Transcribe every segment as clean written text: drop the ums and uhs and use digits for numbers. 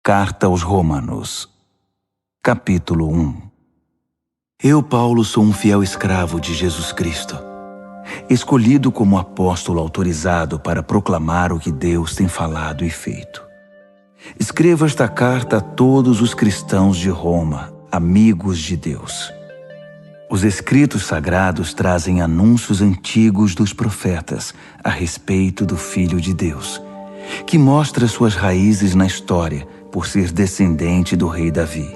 Carta aos Romanos, capítulo 1. Eu, Paulo, sou um fiel escravo de Jesus Cristo, escolhido como apóstolo autorizado para proclamar o que Deus tem falado e feito. Escrevo esta carta a todos os cristãos de Roma, amigos de Deus. Os escritos sagrados trazem anúncios antigos dos profetas a respeito do Filho de Deus, que mostra suas raízes na história por ser descendente do rei Davi.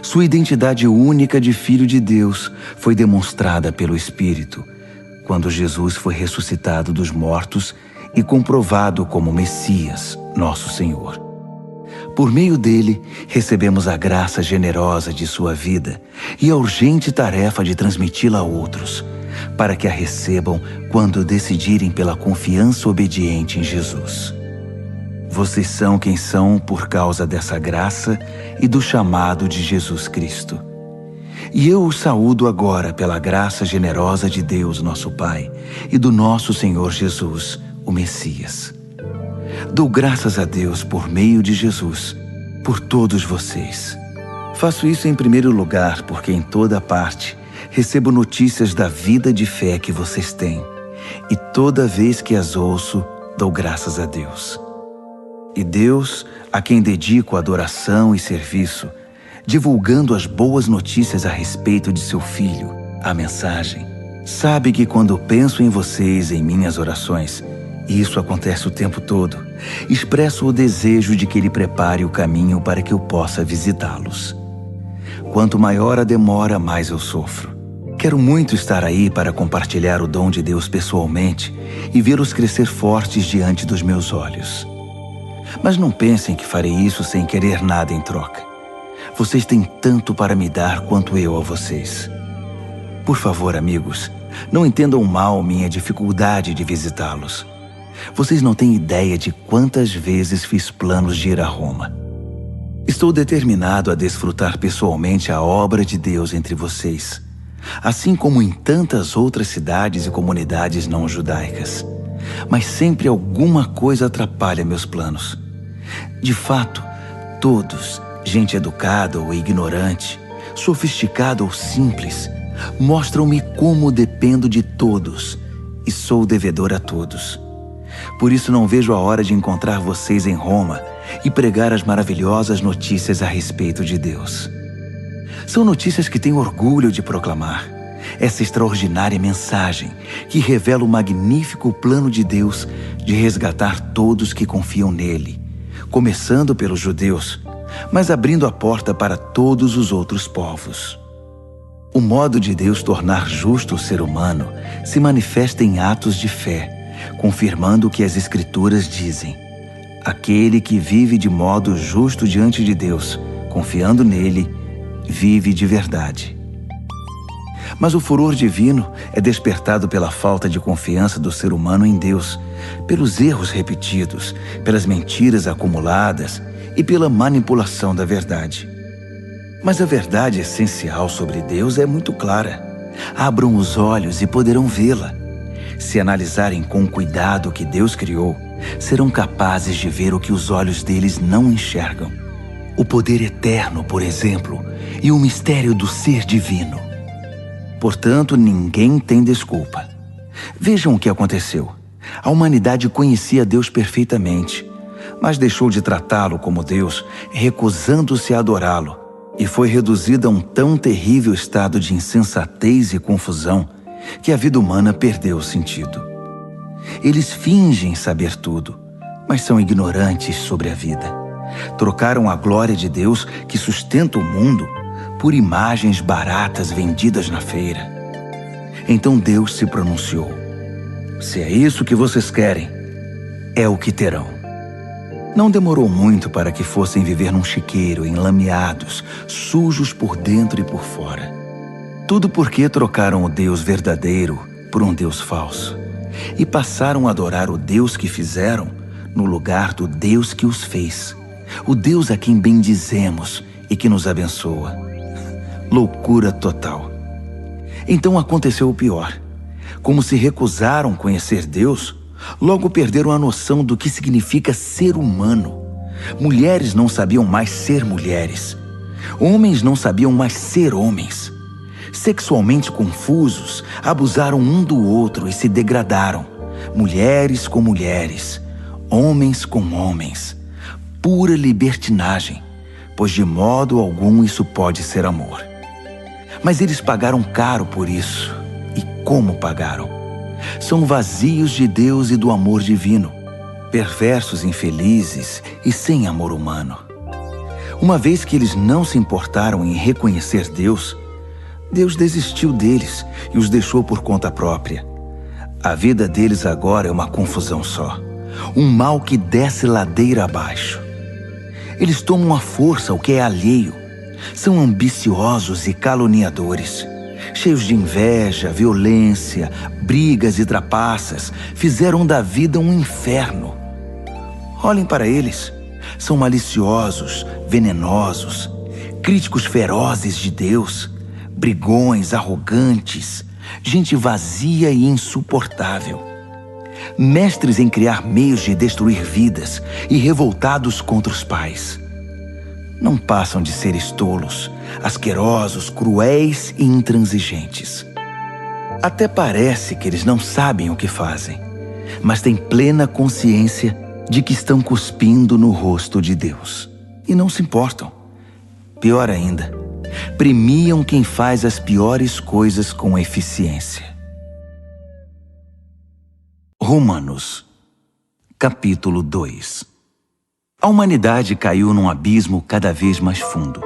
Sua identidade única de Filho de Deus foi demonstrada pelo Espírito, quando Jesus foi ressuscitado dos mortos e comprovado como Messias, nosso Senhor. Por meio dele, recebemos a graça generosa de sua vida e a urgente tarefa de transmiti-la a outros, para que a recebam quando decidirem pela confiança obediente em Jesus. Vocês são quem são por causa dessa graça e do chamado de Jesus Cristo. E eu os saúdo agora pela graça generosa de Deus, nosso Pai, e do nosso Senhor Jesus, o Messias. Dou graças a Deus por meio de Jesus, por todos vocês. Faço isso em primeiro lugar porque em toda parte recebo notícias da vida de fé que vocês têm, e toda vez que as ouço, dou graças a Deus. E Deus, a quem dedico adoração e serviço, divulgando as boas notícias a respeito de seu Filho, a mensagem, sabe que quando penso em vocês em minhas orações, e isso acontece o tempo todo, expresso o desejo de que Ele prepare o caminho para que eu possa visitá-los. Quanto maior a demora, mais eu sofro. Quero muito estar aí para compartilhar o dom de Deus pessoalmente e vê-los crescer fortes diante dos meus olhos. Mas não pensem que farei isso sem querer nada em troca. Vocês têm tanto para me dar quanto eu a vocês. Por favor, amigos, não entendam mal minha dificuldade de visitá-los. Vocês não têm ideia de quantas vezes fiz planos de ir a Roma. Estou determinado a desfrutar pessoalmente a obra de Deus entre vocês, assim como em tantas outras cidades e comunidades não judaicas. Mas sempre alguma coisa atrapalha meus planos. De fato, todos, gente educada ou ignorante, sofisticada ou simples, mostram-me como dependo de todos e sou devedor a todos. Por isso não vejo a hora de encontrar vocês em Roma e pregar as maravilhosas notícias a respeito de Deus. São notícias que tenho orgulho de proclamar. Essa extraordinária mensagem que revela o magnífico plano de Deus de resgatar todos que confiam nele, começando pelos judeus, mas abrindo a porta para todos os outros povos. O modo de Deus tornar justo o ser humano se manifesta em atos de fé, confirmando o que as Escrituras dizem. Aquele que vive de modo justo diante de Deus, confiando nele, vive de verdade. Mas o furor divino é despertado pela falta de confiança do ser humano em Deus, pelos erros repetidos, pelas mentiras acumuladas e pela manipulação da verdade. Mas a verdade essencial sobre Deus é muito clara. Abram os olhos e poderão vê-la. Se analisarem com cuidado o que Deus criou, serão capazes de ver o que os olhos deles não enxergam. O poder eterno, por exemplo, e o mistério do ser divino. Portanto, ninguém tem desculpa. Vejam o que aconteceu. A humanidade conhecia Deus perfeitamente, mas deixou de tratá-lo como Deus, recusando-se a adorá-lo, e foi reduzida a um tão terrível estado de insensatez e confusão que a vida humana perdeu o sentido. Eles fingem saber tudo, mas são ignorantes sobre a vida. Trocaram a glória de Deus que sustenta o mundo por imagens baratas vendidas na feira. Então Deus se pronunciou: se é isso que vocês querem, é o que terão. Não demorou muito para que fossem viver num chiqueiro, enlameados, sujos por dentro e por fora. Tudo porque trocaram o Deus verdadeiro por um Deus falso e passaram a adorar o Deus que fizeram no lugar do Deus que os fez, o Deus a quem bendizemos e que nos abençoa. Loucura total. Então aconteceu o pior. Como se recusaram conhecer Deus, logo perderam a noção do que significa ser humano, Mulheres não sabiam mais ser mulheres. Homens não sabiam mais ser homens. Sexualmente confusos, abusaram um do outro e se degradaram. Mulheres com mulheres, homens com homens. Pura libertinagem, pois de modo algum isso pode ser amor. Mas eles pagaram caro por isso. E como pagaram? São vazios de Deus e do amor divino, perversos, infelizes e sem amor humano. Uma vez que eles não se importaram em reconhecer Deus, Deus desistiu deles e os deixou por conta própria. A vida deles agora é uma confusão só, um mal que desce ladeira abaixo. Eles tomam à força o que é alheio, são ambiciosos e caluniadores, cheios de inveja, violência, brigas e trapaças, fizeram da vida um inferno. Olhem para eles, são maliciosos, venenosos, críticos ferozes de Deus, brigões, arrogantes, gente vazia e insuportável. Mestres em criar meios de destruir vidas e revoltados contra os pais. Não passam de seres tolos, asquerosos, cruéis e intransigentes. Até parece que eles não sabem o que fazem, mas têm plena consciência de que estão cuspindo no rosto de Deus. E não se importam. Pior ainda, premiam quem faz as piores coisas com eficiência. Romanos, capítulo 2. A humanidade caiu num abismo cada vez mais fundo.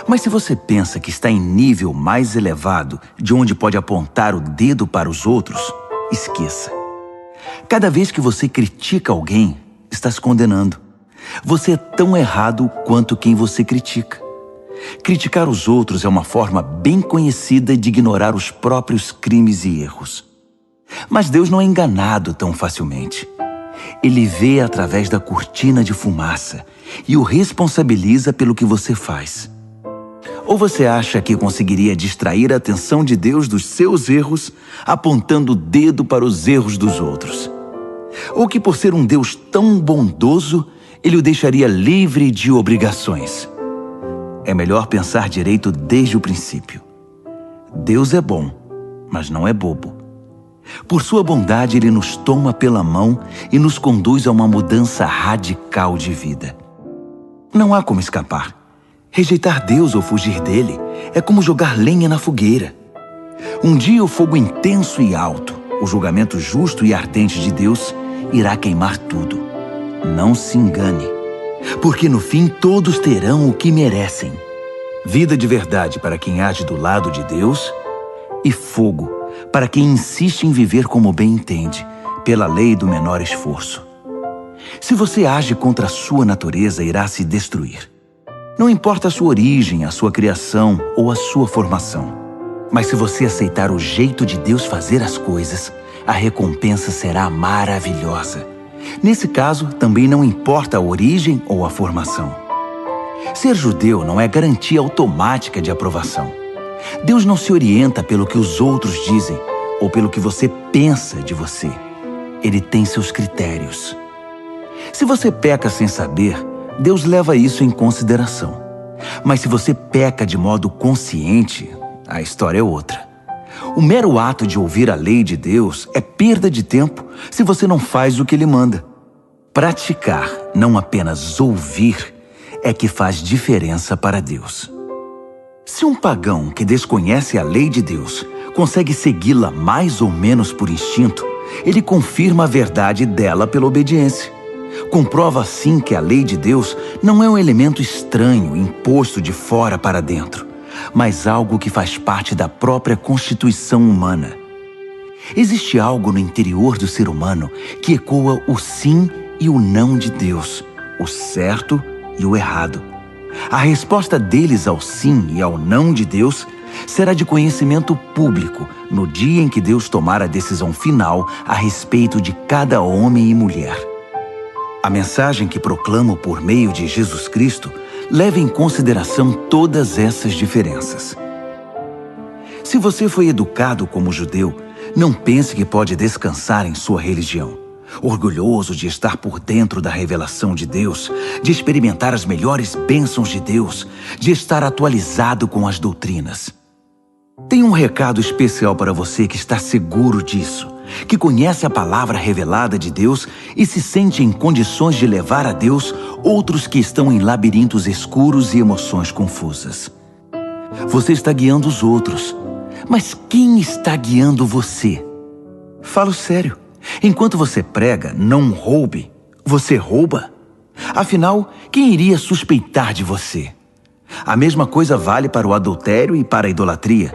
Mas se você pensa que está em nível mais elevado de onde pode apontar o dedo para os outros, esqueça. Cada vez que você critica alguém, está se condenando. Você é tão errado quanto quem você critica. Criticar os outros é uma forma bem conhecida de ignorar os próprios crimes e erros. Mas Deus não é enganado tão facilmente. Ele vê através da cortina de fumaça e o responsabiliza pelo que você faz. Ou você acha que conseguiria distrair a atenção de Deus dos seus erros, apontando o dedo para os erros dos outros? Ou que por ser um Deus tão bondoso, Ele o deixaria livre de obrigações? É melhor pensar direito desde o princípio. Deus é bom, mas não é bobo. Por sua bondade, Ele nos toma pela mão e nos conduz a uma mudança radical de vida. Não há como escapar. Rejeitar Deus ou fugir dele é como jogar lenha na fogueira. Um dia o fogo intenso e alto, o julgamento justo e ardente de Deus, irá queimar tudo. Não se engane, porque no fim todos terão o que merecem. Vida de verdade para quem age do lado de Deus e fogo para quem insiste em viver como bem entende, pela lei do menor esforço. Se você age contra a sua natureza, irá se destruir. Não importa a sua origem, a sua criação ou a sua formação. Mas se você aceitar o jeito de Deus fazer as coisas, a recompensa será maravilhosa. Nesse caso, também não importa a origem ou a formação. Ser judeu não é garantia automática de aprovação. Deus não se orienta pelo que os outros dizem ou pelo que você pensa de você. Ele tem seus critérios. Se você peca sem saber, Deus leva isso em consideração. Mas se você peca de modo consciente, a história é outra. O mero ato de ouvir a lei de Deus é perda de tempo se você não faz o que Ele manda. Praticar, não apenas ouvir, é que faz diferença para Deus. Se um pagão que desconhece a lei de Deus consegue segui-la mais ou menos por instinto, ele confirma a verdade dela pela obediência. Comprova assim que a lei de Deus não é um elemento estranho, imposto de fora para dentro, mas algo que faz parte da própria constituição humana. Existe algo no interior do ser humano que ecoa o sim e o não de Deus, o certo e o errado. A resposta deles ao sim e ao não de Deus será de conhecimento público no dia em que Deus tomar a decisão final a respeito de cada homem e mulher. A mensagem que proclamo por meio de Jesus Cristo leva em consideração todas essas diferenças. Se você foi educado como judeu, não pense que pode descansar em sua religião, orgulhoso de estar por dentro da revelação de Deus, de experimentar as melhores bênçãos de Deus, de estar atualizado com as doutrinas. Tenho um recado especial para você que está seguro disso, que conhece a palavra revelada de Deus e se sente em condições de levar a Deus outros que estão em labirintos escuros e emoções confusas. Você está guiando os outros, mas quem está guiando você? Falo sério. Enquanto você prega, não roube, você rouba? Afinal, quem iria suspeitar de você? A mesma coisa vale para o adultério e para a idolatria.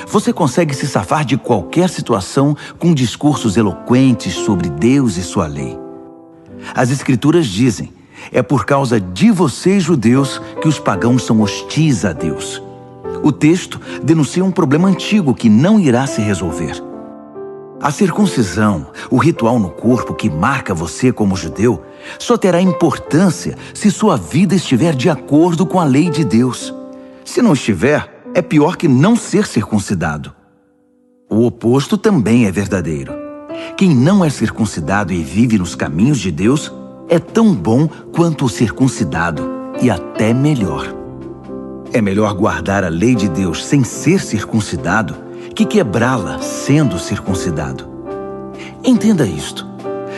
Você consegue se safar de qualquer situação com discursos eloquentes sobre Deus e sua lei. As Escrituras dizem, é por causa de vocês, judeus, que os pagãos são hostis a Deus. O texto denuncia um problema antigo que não irá se resolver. A circuncisão, o ritual no corpo que marca você como judeu, só terá importância se sua vida estiver de acordo com a lei de Deus. Se não estiver, é pior que não ser circuncidado. O oposto também é verdadeiro. Quem não é circuncidado e vive nos caminhos de Deus é tão bom quanto o circuncidado e até melhor. É melhor guardar a lei de Deus sem ser circuncidado que quebrá-la sendo circuncidado. Entenda isto.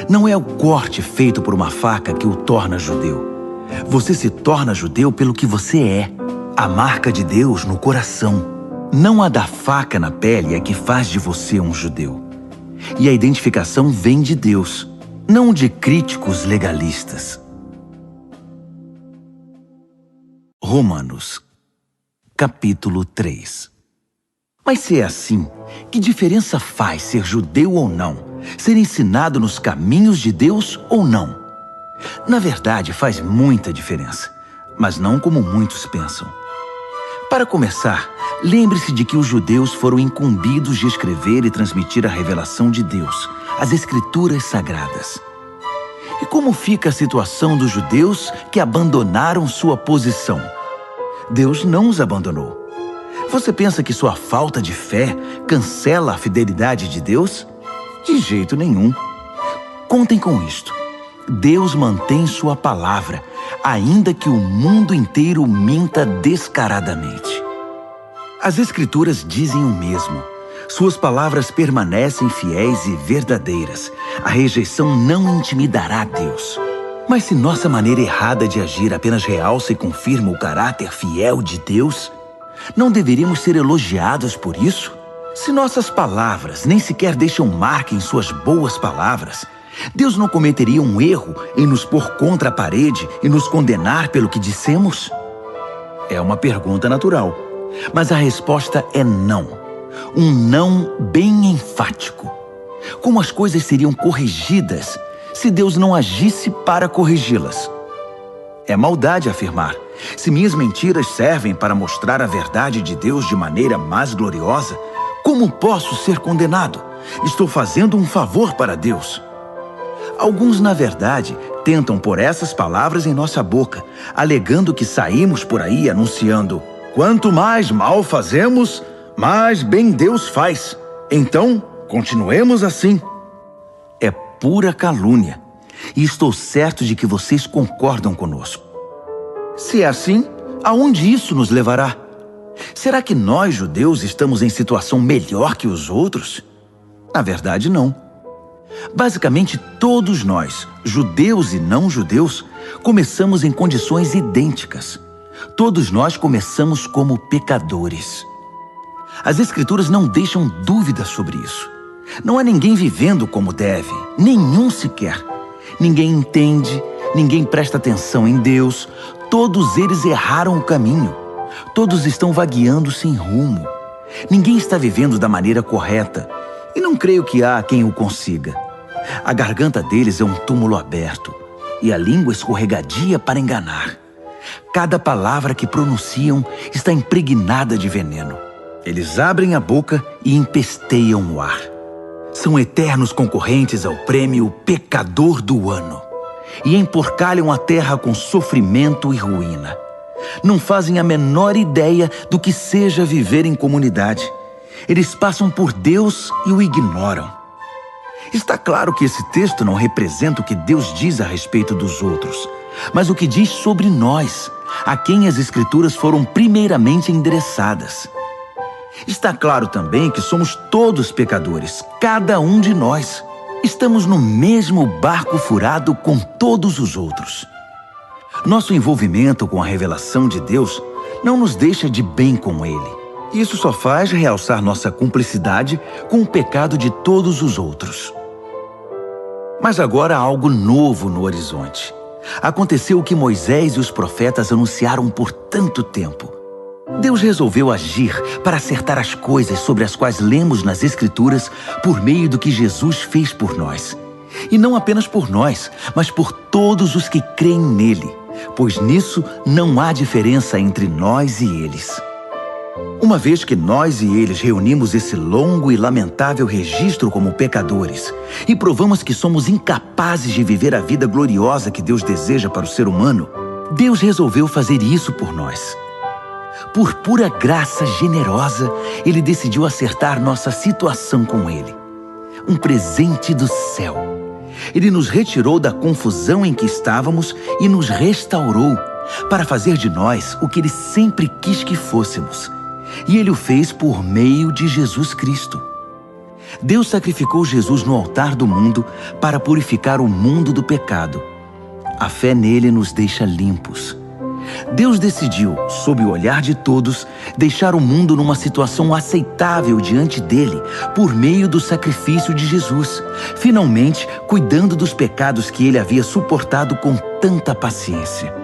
Não é o corte feito por uma faca que o torna judeu. Você se torna judeu pelo que você é. A marca de Deus no coração. Não a da faca na pele é que faz de você um judeu. E a identificação vem de Deus, não de críticos legalistas. Romanos, capítulo 3. Mas se é assim, que diferença faz ser judeu ou não? Ser ensinado nos caminhos de Deus ou não? Na verdade, faz muita diferença, mas não como muitos pensam. Para começar, lembre-se de que os judeus foram incumbidos de escrever e transmitir a revelação de Deus, as Escrituras Sagradas. E como fica a situação dos judeus que abandonaram sua posição? Deus não os abandonou. Você pensa que sua falta de fé cancela a fidelidade de Deus? De jeito nenhum. Contem com isto. Deus mantém sua palavra, ainda que o mundo inteiro minta descaradamente. As Escrituras dizem o mesmo. Suas palavras permanecem fiéis e verdadeiras. A rejeição não intimidará Deus. Mas se nossa maneira errada de agir apenas realça e confirma o caráter fiel de Deus, não deveríamos ser elogiados por isso? Se nossas palavras nem sequer deixam marca em suas boas palavras, Deus não cometeria um erro em nos pôr contra a parede e nos condenar pelo que dissemos? É uma pergunta natural, mas a resposta é não. Um não bem enfático. Como as coisas seriam corrigidas se Deus não agisse para corrigi-las? É maldade afirmar: se minhas mentiras servem para mostrar a verdade de Deus de maneira mais gloriosa, como posso ser condenado? Estou fazendo um favor para Deus. Alguns, na verdade, tentam pôr essas palavras em nossa boca, alegando que saímos por aí anunciando: quanto mais mal fazemos, mais bem Deus faz. Então, continuemos assim. É pura calúnia. E estou certo de que vocês concordam conosco. Se é assim, aonde isso nos levará? Será que nós, judeus, estamos em situação melhor que os outros? Na verdade, não. Basicamente, todos nós, judeus e não judeus, começamos em condições idênticas. Todos nós começamos como pecadores. As Escrituras não deixam dúvidas sobre isso. Não há ninguém vivendo como deve, nenhum sequer. Ninguém entende, ninguém presta atenção em Deus. Todos eles erraram o caminho. Todos estão vagueando sem rumo. Ninguém está vivendo da maneira correta. E não creio que há quem o consiga. A garganta deles é um túmulo aberto. E a língua escorregadia para enganar. Cada palavra que pronunciam está impregnada de veneno. Eles abrem a boca e empesteiam o ar. São eternos concorrentes ao prêmio Pecador do Ano e emporcalham a terra com sofrimento e ruína. Não fazem a menor ideia do que seja viver em comunidade. Eles passam por Deus e o ignoram. Está claro que esse texto não representa o que Deus diz a respeito dos outros, mas o que diz sobre nós, a quem as Escrituras foram primeiramente endereçadas. Está claro também que somos todos pecadores, cada um de nós. Estamos no mesmo barco furado com todos os outros. Nosso envolvimento com a revelação de Deus não nos deixa de bem com Ele. Isso só faz realçar nossa cumplicidade com o pecado de todos os outros. Mas agora há algo novo no horizonte. Aconteceu o que Moisés e os profetas anunciaram por tanto tempo. Deus resolveu agir para acertar as coisas sobre as quais lemos nas Escrituras por meio do que Jesus fez por nós. E não apenas por nós, mas por todos os que creem nele, pois nisso não há diferença entre nós e eles. Uma vez que nós e eles reunimos esse longo e lamentável registro como pecadores e provamos que somos incapazes de viver a vida gloriosa que Deus deseja para o ser humano, Deus resolveu fazer isso por nós. Por pura graça generosa, Ele decidiu acertar nossa situação com Ele. Um presente do céu. Ele nos retirou da confusão em que estávamos e nos restaurou para fazer de nós o que Ele sempre quis que fôssemos. E Ele o fez por meio de Jesus Cristo. Deus sacrificou Jesus no altar do mundo para purificar o mundo do pecado. A fé nele nos deixa limpos. Deus decidiu, sob o olhar de todos, deixar o mundo numa situação aceitável diante dele, por meio do sacrifício de Jesus, finalmente cuidando dos pecados que ele havia suportado com tanta paciência.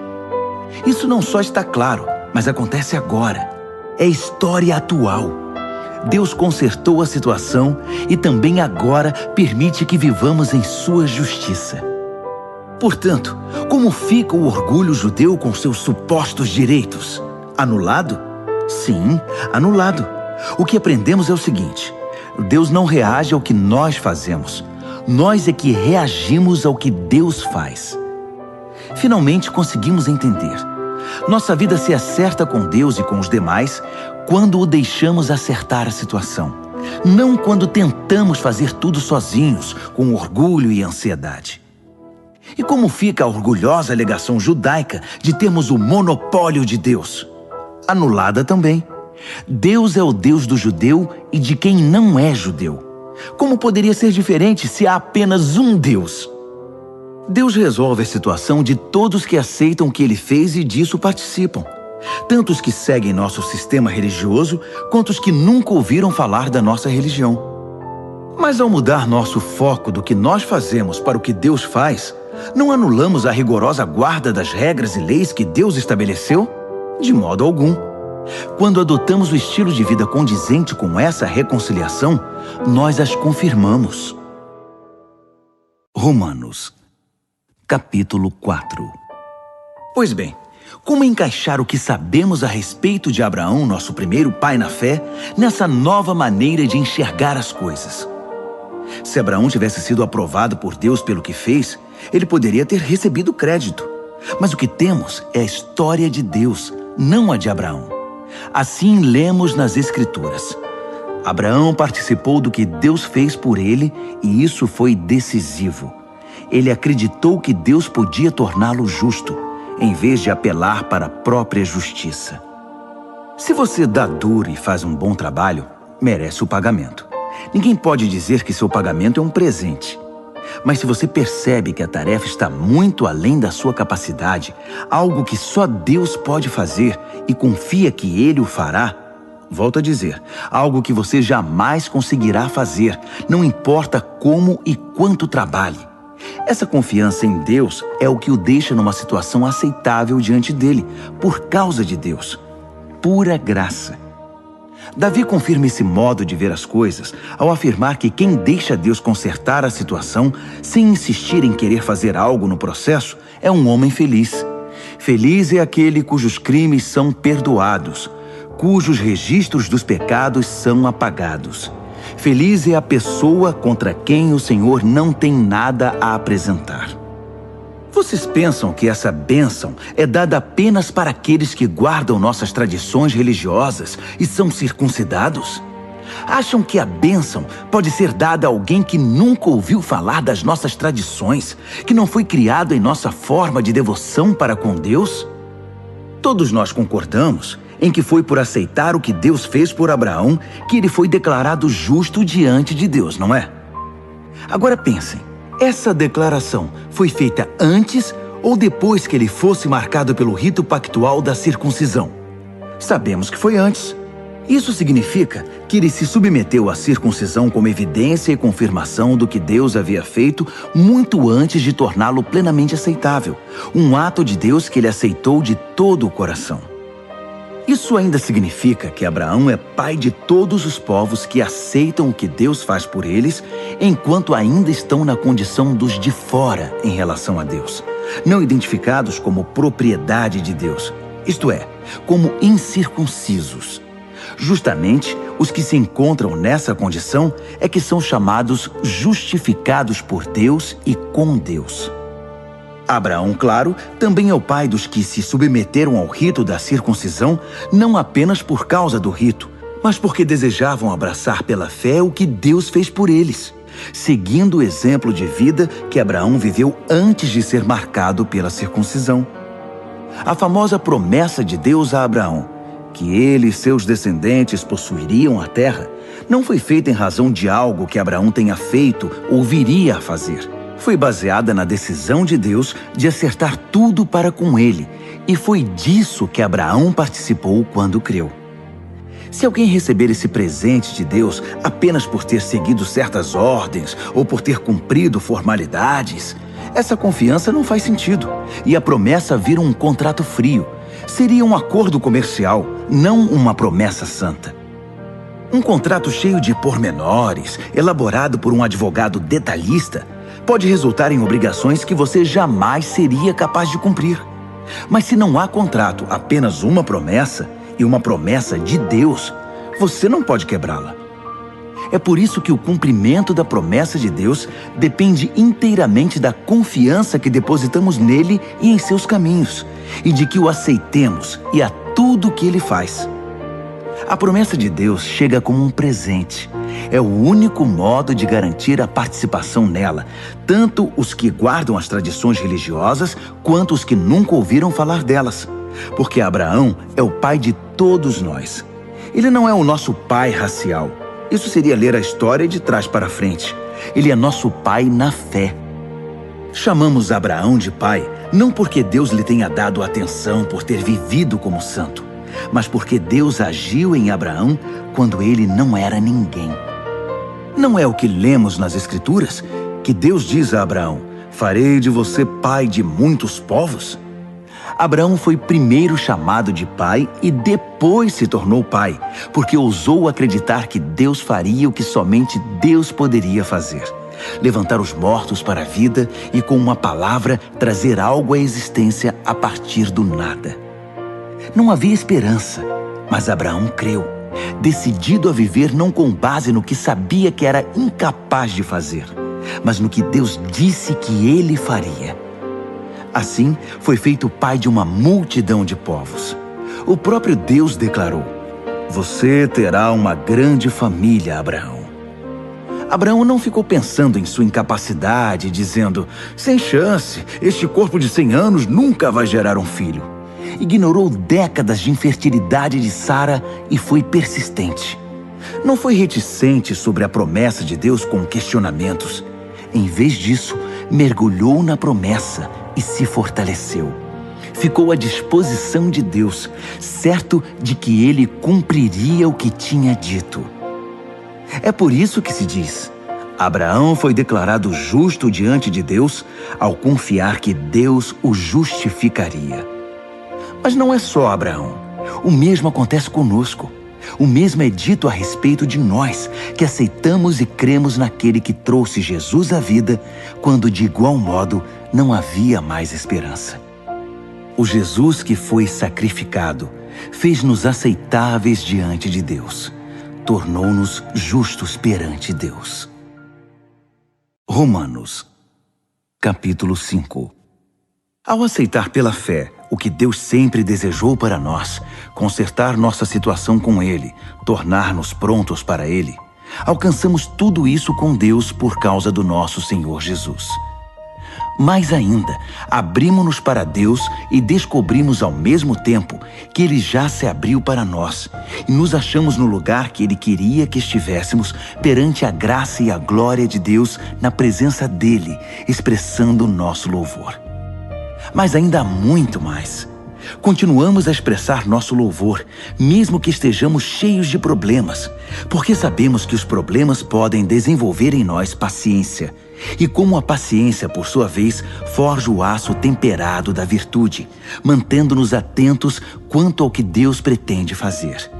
Isso não só está claro, mas acontece agora. É história atual. Deus consertou a situação e também agora permite que vivamos em sua justiça. Portanto, como fica o orgulho judeu com seus supostos direitos? Anulado? Sim, anulado. O que aprendemos é o seguinte: Deus não reage ao que nós fazemos. Nós é que reagimos ao que Deus faz. Finalmente conseguimos entender. Nossa vida se acerta com Deus e com os demais quando o deixamos acertar a situação. Não quando tentamos fazer tudo sozinhos, com orgulho e ansiedade. E como fica a orgulhosa alegação judaica de termos o monopólio de Deus? Anulada também. Deus é o Deus do judeu e de quem não é judeu. Como poderia ser diferente se há apenas um Deus? Deus resolve a situação de todos que aceitam o que Ele fez e disso participam. Tanto os que seguem nosso sistema religioso, quanto os que nunca ouviram falar da nossa religião. Mas ao mudar nosso foco do que nós fazemos para o que Deus faz, não anulamos a rigorosa guarda das regras e leis que Deus estabeleceu? De modo algum. Quando adotamos o estilo de vida condizente com essa reconciliação, nós as confirmamos. Romanos, capítulo 4. Pois bem, como encaixar o que sabemos a respeito de Abraão, nosso primeiro pai na fé, nessa nova maneira de enxergar as coisas? Se Abraão tivesse sido aprovado por Deus pelo que fez, ele poderia ter recebido crédito. Mas o que temos é a história de Deus, não a de Abraão. Assim lemos nas Escrituras. Abraão participou do que Deus fez por ele e isso foi decisivo. Ele acreditou que Deus podia torná-lo justo, em vez de apelar para a própria justiça. Se você dá duro e faz um bom trabalho, merece o pagamento. Ninguém pode dizer que seu pagamento é um presente. Mas se você percebe que a tarefa está muito além da sua capacidade, algo que só Deus pode fazer e confia que Ele o fará, volto a dizer, algo que você jamais conseguirá fazer, não importa como e quanto trabalhe. Essa confiança em Deus é o que o deixa numa situação aceitável diante dele, por causa de Deus. Pura graça. Davi confirma esse modo de ver as coisas ao afirmar que quem deixa Deus consertar a situação sem insistir em querer fazer algo no processo é um homem feliz. Feliz é aquele cujos crimes são perdoados, cujos registros dos pecados são apagados. Feliz é a pessoa contra quem o Senhor não tem nada a apresentar. Vocês pensam que essa bênção é dada apenas para aqueles que guardam nossas tradições religiosas e são circuncidados? Acham que a bênção pode ser dada a alguém que nunca ouviu falar das nossas tradições, que não foi criado em nossa forma de devoção para com Deus? Todos nós concordamos em que foi por aceitar o que Deus fez por Abraão que ele foi declarado justo diante de Deus, não é? Agora pensem, essa declaração foi feita antes ou depois que ele fosse marcado pelo rito pactual da circuncisão? Sabemos que foi antes. Isso significa que ele se submeteu à circuncisão como evidência e confirmação do que Deus havia feito muito antes de torná-lo plenamente aceitável. Um ato de Deus que ele aceitou de todo o coração. Isso ainda significa que Abraão é pai de todos os povos que aceitam o que Deus faz por eles, enquanto ainda estão na condição dos de fora em relação a Deus, não identificados como propriedade de Deus, isto é, como incircuncisos. Justamente, os que se encontram nessa condição é que são chamados justificados por Deus e com Deus. Abraão, claro, também é o pai dos que se submeteram ao rito da circuncisão, não apenas por causa do rito, mas porque desejavam abraçar pela fé o que Deus fez por eles, seguindo o exemplo de vida que Abraão viveu antes de ser marcado pela circuncisão. A famosa promessa de Deus a Abraão, que ele e seus descendentes possuiriam a terra, não foi feita em razão de algo que Abraão tenha feito ou viria a fazer. Foi baseada na decisão de Deus de acertar tudo para com ele, e foi disso que Abraão participou quando creu. Se alguém receber esse presente de Deus apenas por ter seguido certas ordens ou por ter cumprido formalidades, essa confiança não faz sentido, e a promessa vira um contrato frio. Seria um acordo comercial, não uma promessa santa. Um contrato cheio de pormenores, elaborado por um advogado detalhista, pode resultar em obrigações que você jamais seria capaz de cumprir. Mas se não há contrato, apenas uma promessa, e uma promessa de Deus, você não pode quebrá-la. É por isso que o cumprimento da promessa de Deus depende inteiramente da confiança que depositamos nele e em seus caminhos, e de que o aceitemos e a tudo o que ele faz. A promessa de Deus chega como um presente. É o único modo de garantir a participação nela, tanto os que guardam as tradições religiosas, quanto os que nunca ouviram falar delas. Porque Abraão é o pai de todos nós. Ele não é o nosso pai racial. Isso seria ler a história de trás para frente. Ele é nosso pai na fé. Chamamos Abraão de pai, não porque Deus lhe tenha dado atenção por ter vivido como santo, mas porque Deus agiu em Abraão quando ele não era ninguém. Não é o que lemos nas Escrituras, que Deus diz a Abraão: farei de você pai de muitos povos? Abraão foi primeiro chamado de pai e depois se tornou pai, porque ousou acreditar que Deus faria o que somente Deus poderia fazer: levantar os mortos para a vida e, com uma palavra, trazer algo à existência a partir do nada. Não havia esperança, mas Abraão creu, decidido a viver não com base no que sabia que era incapaz de fazer, mas no que Deus disse que ele faria. Assim, foi feito pai de uma multidão de povos. O próprio Deus declarou: você terá uma grande família, Abraão. Abraão não ficou pensando em sua incapacidade, dizendo: sem chance, este corpo de 100 anos nunca vai gerar um filho. Ignorou décadas de infertilidade de Sara e foi persistente. Não foi reticente sobre a promessa de Deus com questionamentos. Em vez disso, mergulhou na promessa e se fortaleceu. Ficou à disposição de Deus, certo de que ele cumpriria o que tinha dito. É por isso que se diz: Abraão foi declarado justo diante de Deus ao confiar que Deus o justificaria. Mas não é só Abraão. O mesmo acontece conosco. O mesmo é dito a respeito de nós, que aceitamos e cremos naquele que trouxe Jesus à vida, quando de igual modo não havia mais esperança. O Jesus que foi sacrificado fez-nos aceitáveis diante de Deus. Tornou-nos justos perante Deus. Romanos, capítulo 5. Ao aceitar pela fé o que Deus sempre desejou para nós, consertar nossa situação com Ele, tornar-nos prontos para Ele, alcançamos tudo isso com Deus por causa do nosso Senhor Jesus. Mais ainda, abrimos-nos para Deus e descobrimos ao mesmo tempo que Ele já se abriu para nós e nos achamos no lugar que Ele queria que estivéssemos perante a graça e a glória de Deus na presença dEle, expressando o nosso louvor. Mas ainda há muito mais. Continuamos a expressar nosso louvor, mesmo que estejamos cheios de problemas, porque sabemos que os problemas podem desenvolver em nós paciência. E como a paciência, por sua vez, forja o aço temperado da virtude, mantendo-nos atentos quanto ao que Deus pretende fazer.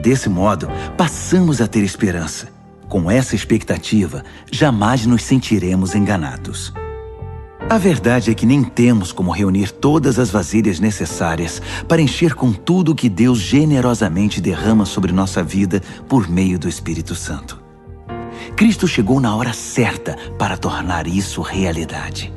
Desse modo, passamos a ter esperança. Com essa expectativa, jamais nos sentiremos enganados. A verdade é que nem temos como reunir todas as vasilhas necessárias para encher com tudo o que Deus generosamente derrama sobre nossa vida por meio do Espírito Santo. Cristo chegou na hora certa para tornar isso realidade.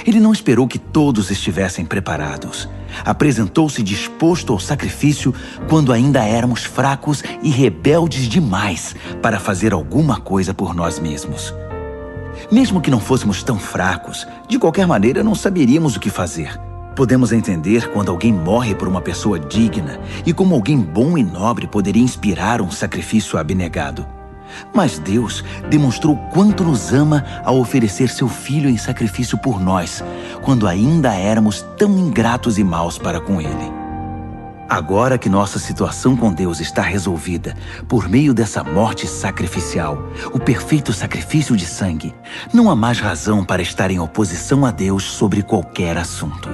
Ele não esperou que todos estivessem preparados. Apresentou-se disposto ao sacrifício quando ainda éramos fracos e rebeldes demais para fazer alguma coisa por nós mesmos. Mesmo que não fôssemos tão fracos, de qualquer maneira não saberíamos o que fazer. Podemos entender quando alguém morre por uma pessoa digna e como alguém bom e nobre poderia inspirar um sacrifício abnegado. Mas Deus demonstrou quanto nos ama ao oferecer seu Filho em sacrifício por nós, quando ainda éramos tão ingratos e maus para com Ele. Agora que nossa situação com Deus está resolvida por meio dessa morte sacrificial, o perfeito sacrifício de sangue, não há mais razão para estar em oposição a Deus sobre qualquer assunto.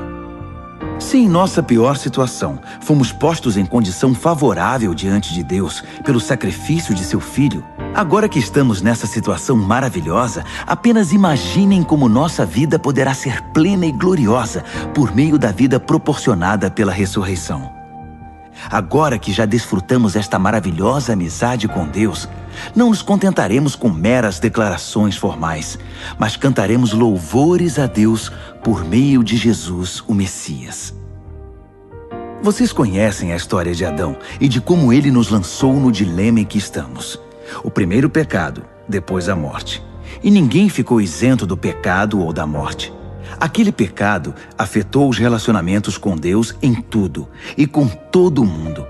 Se em nossa pior situação fomos postos em condição favorável diante de Deus pelo sacrifício de seu Filho, agora que estamos nessa situação maravilhosa, apenas imaginem como nossa vida poderá ser plena e gloriosa por meio da vida proporcionada pela ressurreição. Agora que já desfrutamos esta maravilhosa amizade com Deus, não nos contentaremos com meras declarações formais, mas cantaremos louvores a Deus por meio de Jesus, o Messias. Vocês conhecem a história de Adão e de como ele nos lançou no dilema em que estamos. O primeiro pecado, depois a morte. E ninguém ficou isento do pecado ou da morte. Aquele pecado afetou os relacionamentos com Deus em tudo e com todo o mundo.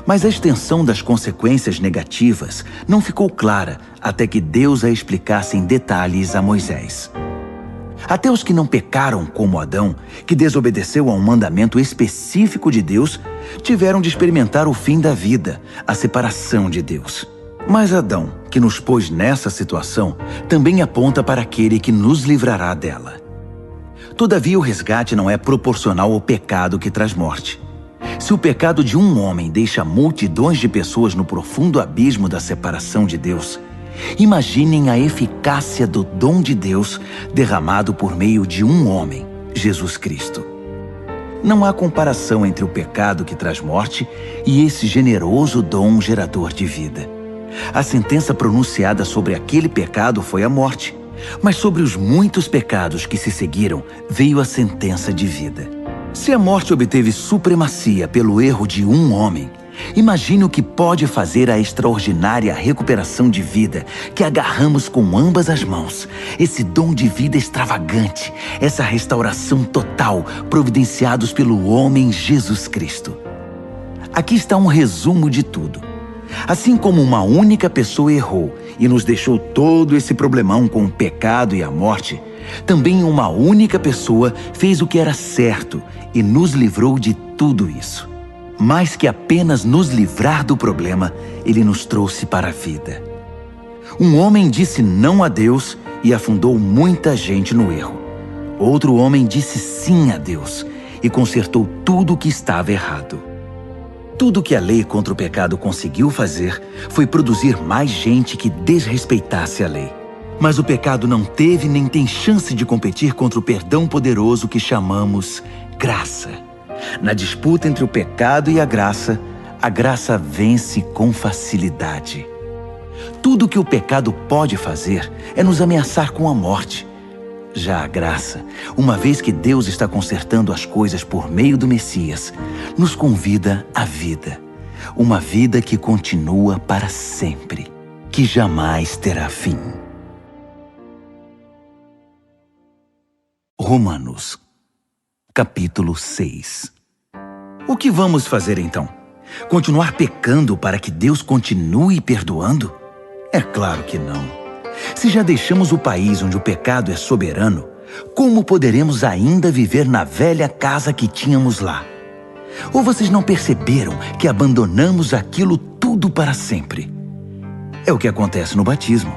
Mas a extensão das consequências negativas não ficou clara até que Deus a explicasse em detalhes a Moisés. Até os que não pecaram como Adão, que desobedeceu a um mandamento específico de Deus, tiveram de experimentar o fim da vida, a separação de Deus. Mas Adão, que nos pôs nessa situação, também aponta para aquele que nos livrará dela. Todavia, o resgate não é proporcional ao pecado que traz morte. Se o pecado de um homem deixa multidões de pessoas no profundo abismo da separação de Deus, imaginem a eficácia do dom de Deus derramado por meio de um homem, Jesus Cristo. Não há comparação entre o pecado que traz morte e esse generoso dom gerador de vida. A sentença pronunciada sobre aquele pecado foi a morte. Mas sobre os muitos pecados que se seguiram, veio a sentença de vida. Se a morte obteve supremacia pelo erro de um homem, imagine o que pode fazer a extraordinária recuperação de vida que agarramos com ambas as mãos. Esse dom de vida extravagante, essa restauração total, providenciados pelo homem Jesus Cristo. Aqui está um resumo de tudo. Assim como uma única pessoa errou e nos deixou todo esse problemão com o pecado e a morte, também uma única pessoa fez o que era certo e nos livrou de tudo isso. Mais que apenas nos livrar do problema, ele nos trouxe para a vida. Um homem disse não a Deus e afundou muita gente no erro. Outro homem disse sim a Deus e consertou tudo o que estava errado. Tudo o que a lei contra o pecado conseguiu fazer foi produzir mais gente que desrespeitasse a lei. Mas o pecado não teve nem tem chance de competir contra o perdão poderoso que chamamos graça. Na disputa entre o pecado e a graça vence com facilidade. Tudo o que o pecado pode fazer é nos ameaçar com a morte. Já a graça, uma vez que Deus está consertando as coisas por meio do Messias, nos convida à vida. Uma vida que continua para sempre, que jamais terá fim. Romanos, capítulo 6. O que vamos fazer então? Continuar pecando para que Deus continue perdoando? É claro que não. Se já deixamos o país onde o pecado é soberano, como poderemos ainda viver na velha casa que tínhamos lá? Ou vocês não perceberam que abandonamos aquilo tudo para sempre? É o que acontece no batismo.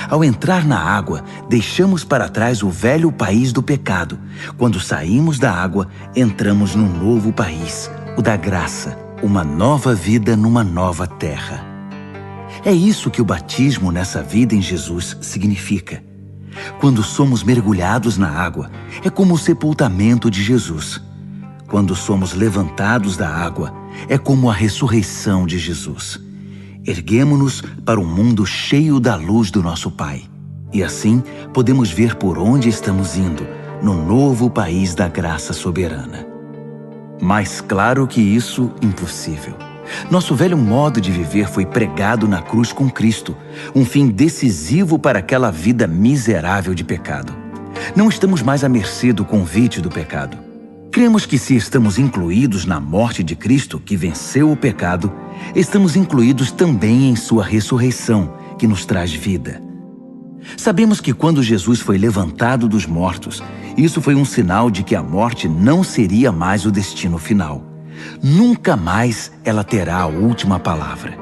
Ao entrar na água, deixamos para trás o velho país do pecado. Quando saímos da água, entramos num novo país, o da graça, uma nova vida numa nova terra. É isso que o batismo nessa vida em Jesus significa. Quando somos mergulhados na água, é como o sepultamento de Jesus. Quando somos levantados da água, é como a ressurreição de Jesus. Erguemo-nos para um mundo cheio da luz do nosso Pai. E assim, podemos ver por onde estamos indo, no novo país da graça soberana. Mais claro que isso, impossível. Nosso velho modo de viver foi pregado na cruz com Cristo, um fim decisivo para aquela vida miserável de pecado. Não estamos mais à mercê do convite do pecado. Cremos que se estamos incluídos na morte de Cristo, que venceu o pecado, estamos incluídos também em sua ressurreição, que nos traz vida. Sabemos que quando Jesus foi levantado dos mortos, isso foi um sinal de que a morte não seria mais o destino final. Nunca mais ela terá a última palavra.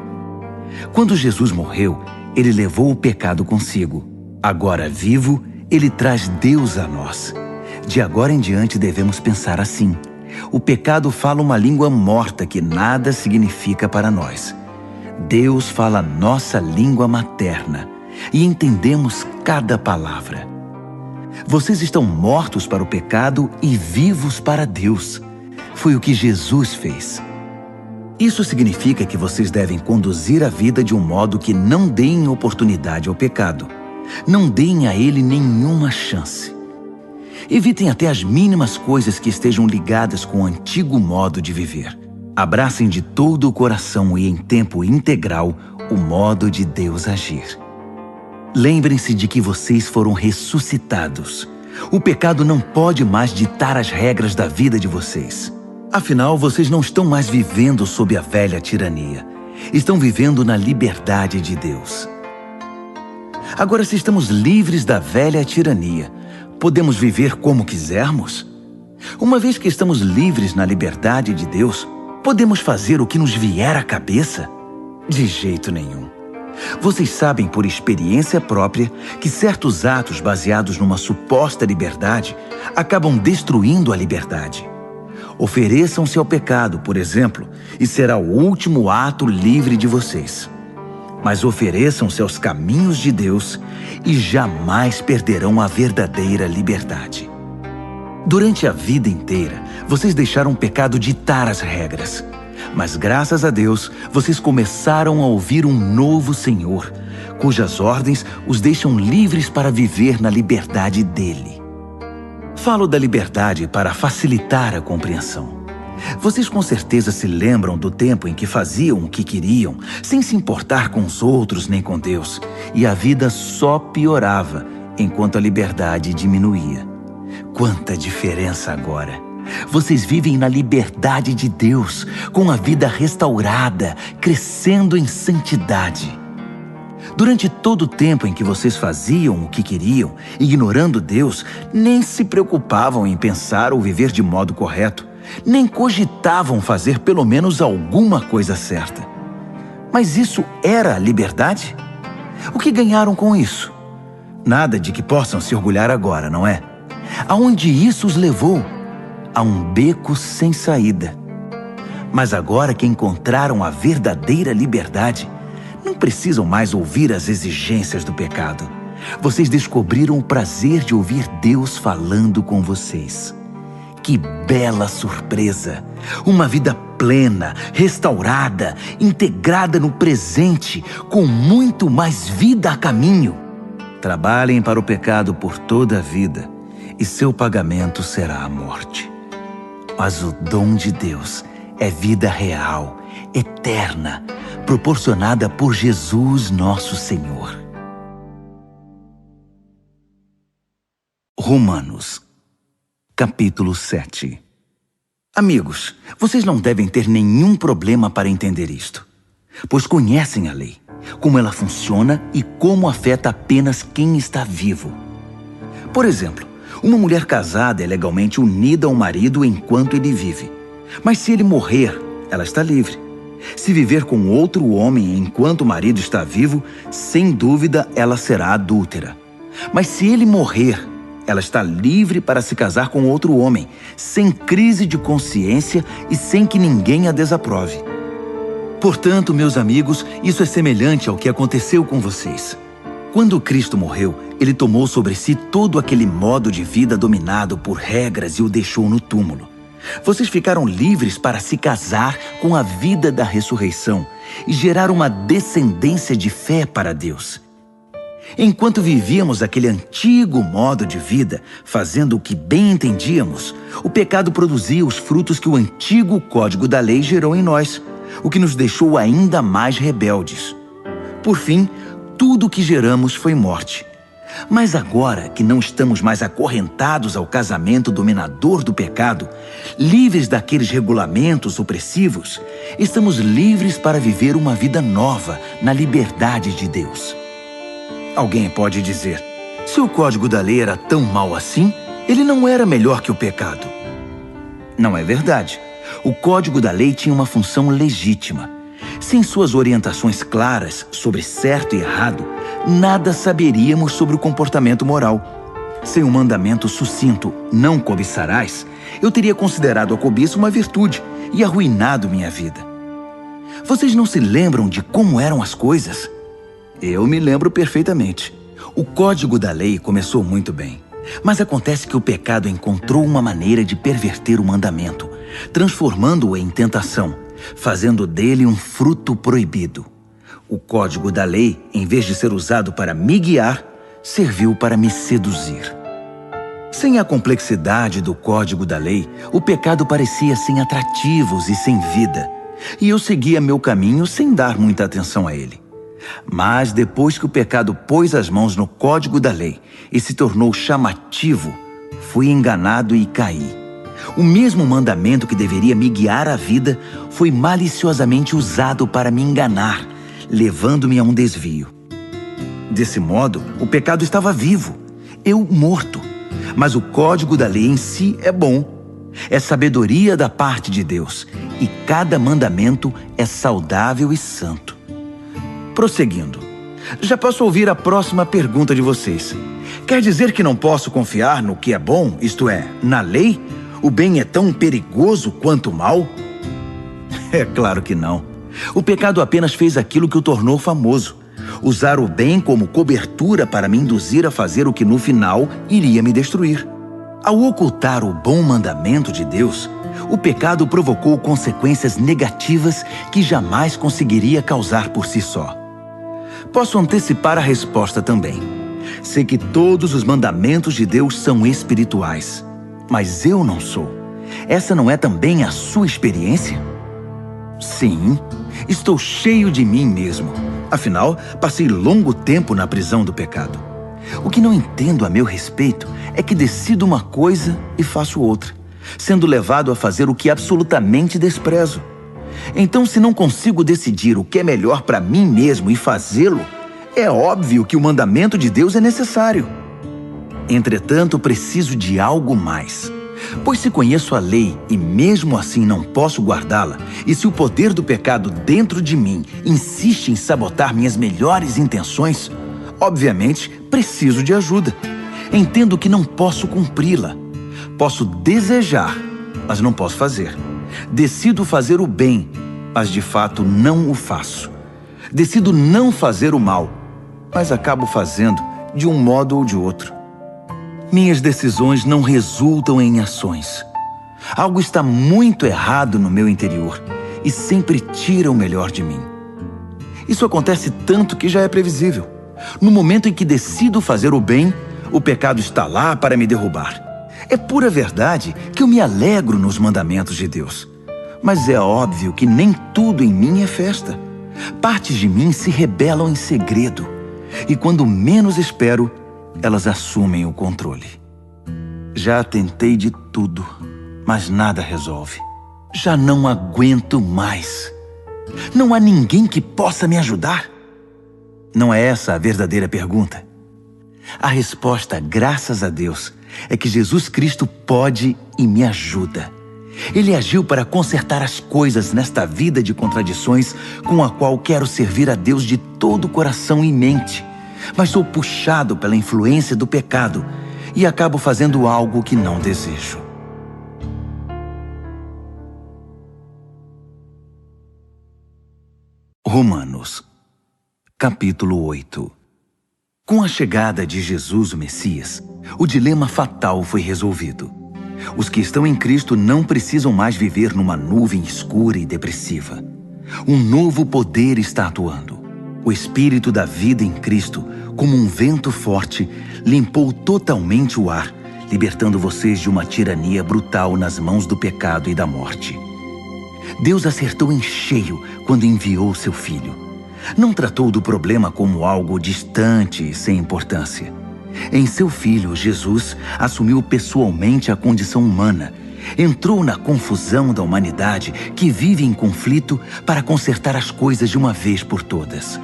Quando Jesus morreu, ele levou o pecado consigo. Agora vivo, ele traz Deus a nós. De agora em diante devemos pensar assim: o pecado fala uma língua morta que nada significa para nós. Deus fala nossa língua materna e entendemos cada palavra. Vocês estão mortos para o pecado e vivos para Deus. Foi o que Jesus fez. Isso significa que vocês devem conduzir a vida de um modo que não deem oportunidade ao pecado. Não deem a ele nenhuma chance. Evitem até as mínimas coisas que estejam ligadas com o antigo modo de viver. Abracem de todo o coração e em tempo integral o modo de Deus agir. Lembrem-se de que vocês foram ressuscitados. O pecado não pode mais ditar as regras da vida de vocês. Afinal, vocês não estão mais vivendo sob a velha tirania. Estão vivendo na liberdade de Deus. Agora, se estamos livres da velha tirania, podemos viver como quisermos? Uma vez que estamos livres na liberdade de Deus, podemos fazer o que nos vier à cabeça? De jeito nenhum. Vocês sabem por experiência própria que certos atos baseados numa suposta liberdade acabam destruindo a liberdade. Ofereçam-se ao pecado, por exemplo, e será o último ato livre de vocês. Mas ofereçam-se aos caminhos de Deus e jamais perderão a verdadeira liberdade. Durante a vida inteira, vocês deixaram o pecado ditar as regras. Mas graças a Deus, vocês começaram a ouvir um novo Senhor, cujas ordens os deixam livres para viver na liberdade dele. Falo da liberdade para facilitar a compreensão. Vocês com certeza se lembram do tempo em que faziam o que queriam, sem se importar com os outros nem com Deus, e a vida só piorava enquanto a liberdade diminuía. Quanta diferença agora! Vocês vivem na liberdade de Deus, com a vida restaurada, crescendo em santidade. Durante todo o tempo em que vocês faziam o que queriam, ignorando Deus, nem se preocupavam em pensar ou viver de modo correto, nem cogitavam fazer pelo menos alguma coisa certa. Mas isso era a liberdade? O que ganharam com isso? Nada de que possam se orgulhar agora, não é? Aonde isso os levou? A um beco sem saída. Mas agora que encontraram a verdadeira liberdade, não precisam mais ouvir as exigências do pecado. Vocês descobriram o prazer de ouvir Deus falando com vocês. Que bela surpresa! Uma vida plena, restaurada, integrada no presente, com muito mais vida a caminho. Trabalhem para o pecado por toda a vida e seu pagamento será a morte. Mas o dom de Deus é vida real, eterna, proporcionada por Jesus nosso Senhor. Romanos, capítulo 7. Amigos, vocês não devem ter nenhum problema para entender isto, pois conhecem a lei, como ela funciona e como afeta apenas quem está vivo. Por exemplo, uma mulher casada é legalmente unida ao marido enquanto ele vive. Mas se ele morrer, ela está livre. Se viver com outro homem enquanto o marido está vivo, sem dúvida ela será adúltera. Mas se ele morrer, ela está livre para se casar com outro homem, sem crise de consciência e sem que ninguém a desaprove. Portanto, meus amigos, isso é semelhante ao que aconteceu com vocês. Quando Cristo morreu, ele tomou sobre si todo aquele modo de vida dominado por regras e o deixou no túmulo. Vocês ficaram livres para se casar com a vida da ressurreição e gerar uma descendência de fé para Deus. Enquanto vivíamos aquele antigo modo de vida, fazendo o que bem entendíamos, o pecado produzia os frutos que o antigo código da lei gerou em nós, o que nos deixou ainda mais rebeldes. Por fim, tudo o que geramos foi morte. Mas agora que não estamos mais acorrentados ao casamento dominador do pecado, livres daqueles regulamentos opressivos, estamos livres para viver uma vida nova na liberdade de Deus. Alguém pode dizer, se o código da lei era tão mau assim, ele não era melhor que o pecado. Não é verdade. O código da lei tinha uma função legítima. Sem suas orientações claras sobre certo e errado, nada saberíamos sobre o comportamento moral. Sem um mandamento sucinto, não cobiçarás, eu teria considerado a cobiça uma virtude e arruinado minha vida. Vocês não se lembram de como eram as coisas? Eu me lembro perfeitamente. O código da lei começou muito bem, mas acontece que o pecado encontrou uma maneira de perverter o mandamento, transformando-o em tentação, fazendo dele um fruto proibido. O código da lei, em vez de ser usado para me guiar, serviu para me seduzir. Sem a complexidade do código da lei, o pecado parecia sem atrativos e sem vida, e eu seguia meu caminho sem dar muita atenção a ele. Mas depois que o pecado pôs as mãos no código da lei e se tornou chamativo, fui enganado e caí. O mesmo mandamento que deveria me guiar à vida foi maliciosamente usado para me enganar, levando-me a um desvio. Desse modo, o pecado estava vivo, eu morto. Mas o código da lei em si é bom. É sabedoria da parte de Deus, e cada mandamento é saudável e santo. Prosseguindo, já posso ouvir a próxima pergunta de vocês. Quer dizer que não posso confiar no que é bom, isto é, na lei? O bem é tão perigoso quanto o mal? É claro que não. O pecado apenas fez aquilo que o tornou famoso. Usar o bem como cobertura para me induzir a fazer o que no final iria me destruir. Ao ocultar o bom mandamento de Deus, o pecado provocou consequências negativas que jamais conseguiria causar por si só. Posso antecipar a resposta também. Sei que todos os mandamentos de Deus são espirituais, mas eu não sou. Essa não é também a sua experiência? Sim, estou cheio de mim mesmo. Afinal, passei longo tempo na prisão do pecado. O que não entendo a meu respeito é que decido uma coisa e faço outra, sendo levado a fazer o que absolutamente desprezo. Então, se não consigo decidir o que é melhor para mim mesmo e fazê-lo, é óbvio que o mandamento de Deus é necessário. Entretanto, preciso de algo mais. Pois se conheço a lei e mesmo assim não posso guardá-la, e se o poder do pecado dentro de mim insiste em sabotar minhas melhores intenções, obviamente preciso de ajuda. Entendo que não posso cumpri-la. Posso desejar, mas não posso fazer. Decido fazer o bem, mas de fato não o faço. Decido não fazer o mal, mas acabo fazendo de um modo ou de outro. Minhas decisões não resultam em ações. Algo está muito errado no meu interior e sempre tira o melhor de mim. Isso acontece tanto que já é previsível. No momento em que decido fazer o bem, o pecado está lá para me derrubar. É pura verdade que eu me alegro nos mandamentos de Deus. Mas é óbvio que nem tudo em mim é festa. Partes de mim se rebelam em segredo. E quando menos espero, elas assumem o controle. Já tentei de tudo, mas nada resolve. Já não aguento mais. Não há ninguém que possa me ajudar? Não é essa a verdadeira pergunta? A resposta, graças a Deus, é que Jesus Cristo pode e me ajuda. Ele agiu para consertar as coisas nesta vida de contradições com a qual quero servir a Deus de todo o coração e mente, mas sou puxado pela influência do pecado e acabo fazendo algo que não desejo. Romanos, capítulo 8. Com a chegada de Jesus, o Messias, o dilema fatal foi resolvido. Os que estão em Cristo não precisam mais viver numa nuvem escura e depressiva. Um novo poder está atuando. O Espírito da vida em Cristo, como um vento forte, limpou totalmente o ar, libertando vocês de uma tirania brutal nas mãos do pecado e da morte. Deus acertou em cheio quando enviou seu Filho. Não tratou do problema como algo distante e sem importância. Em seu Filho, Jesus assumiu pessoalmente a condição humana, entrou na confusão da humanidade que vive em conflito para consertar as coisas de uma vez por todas.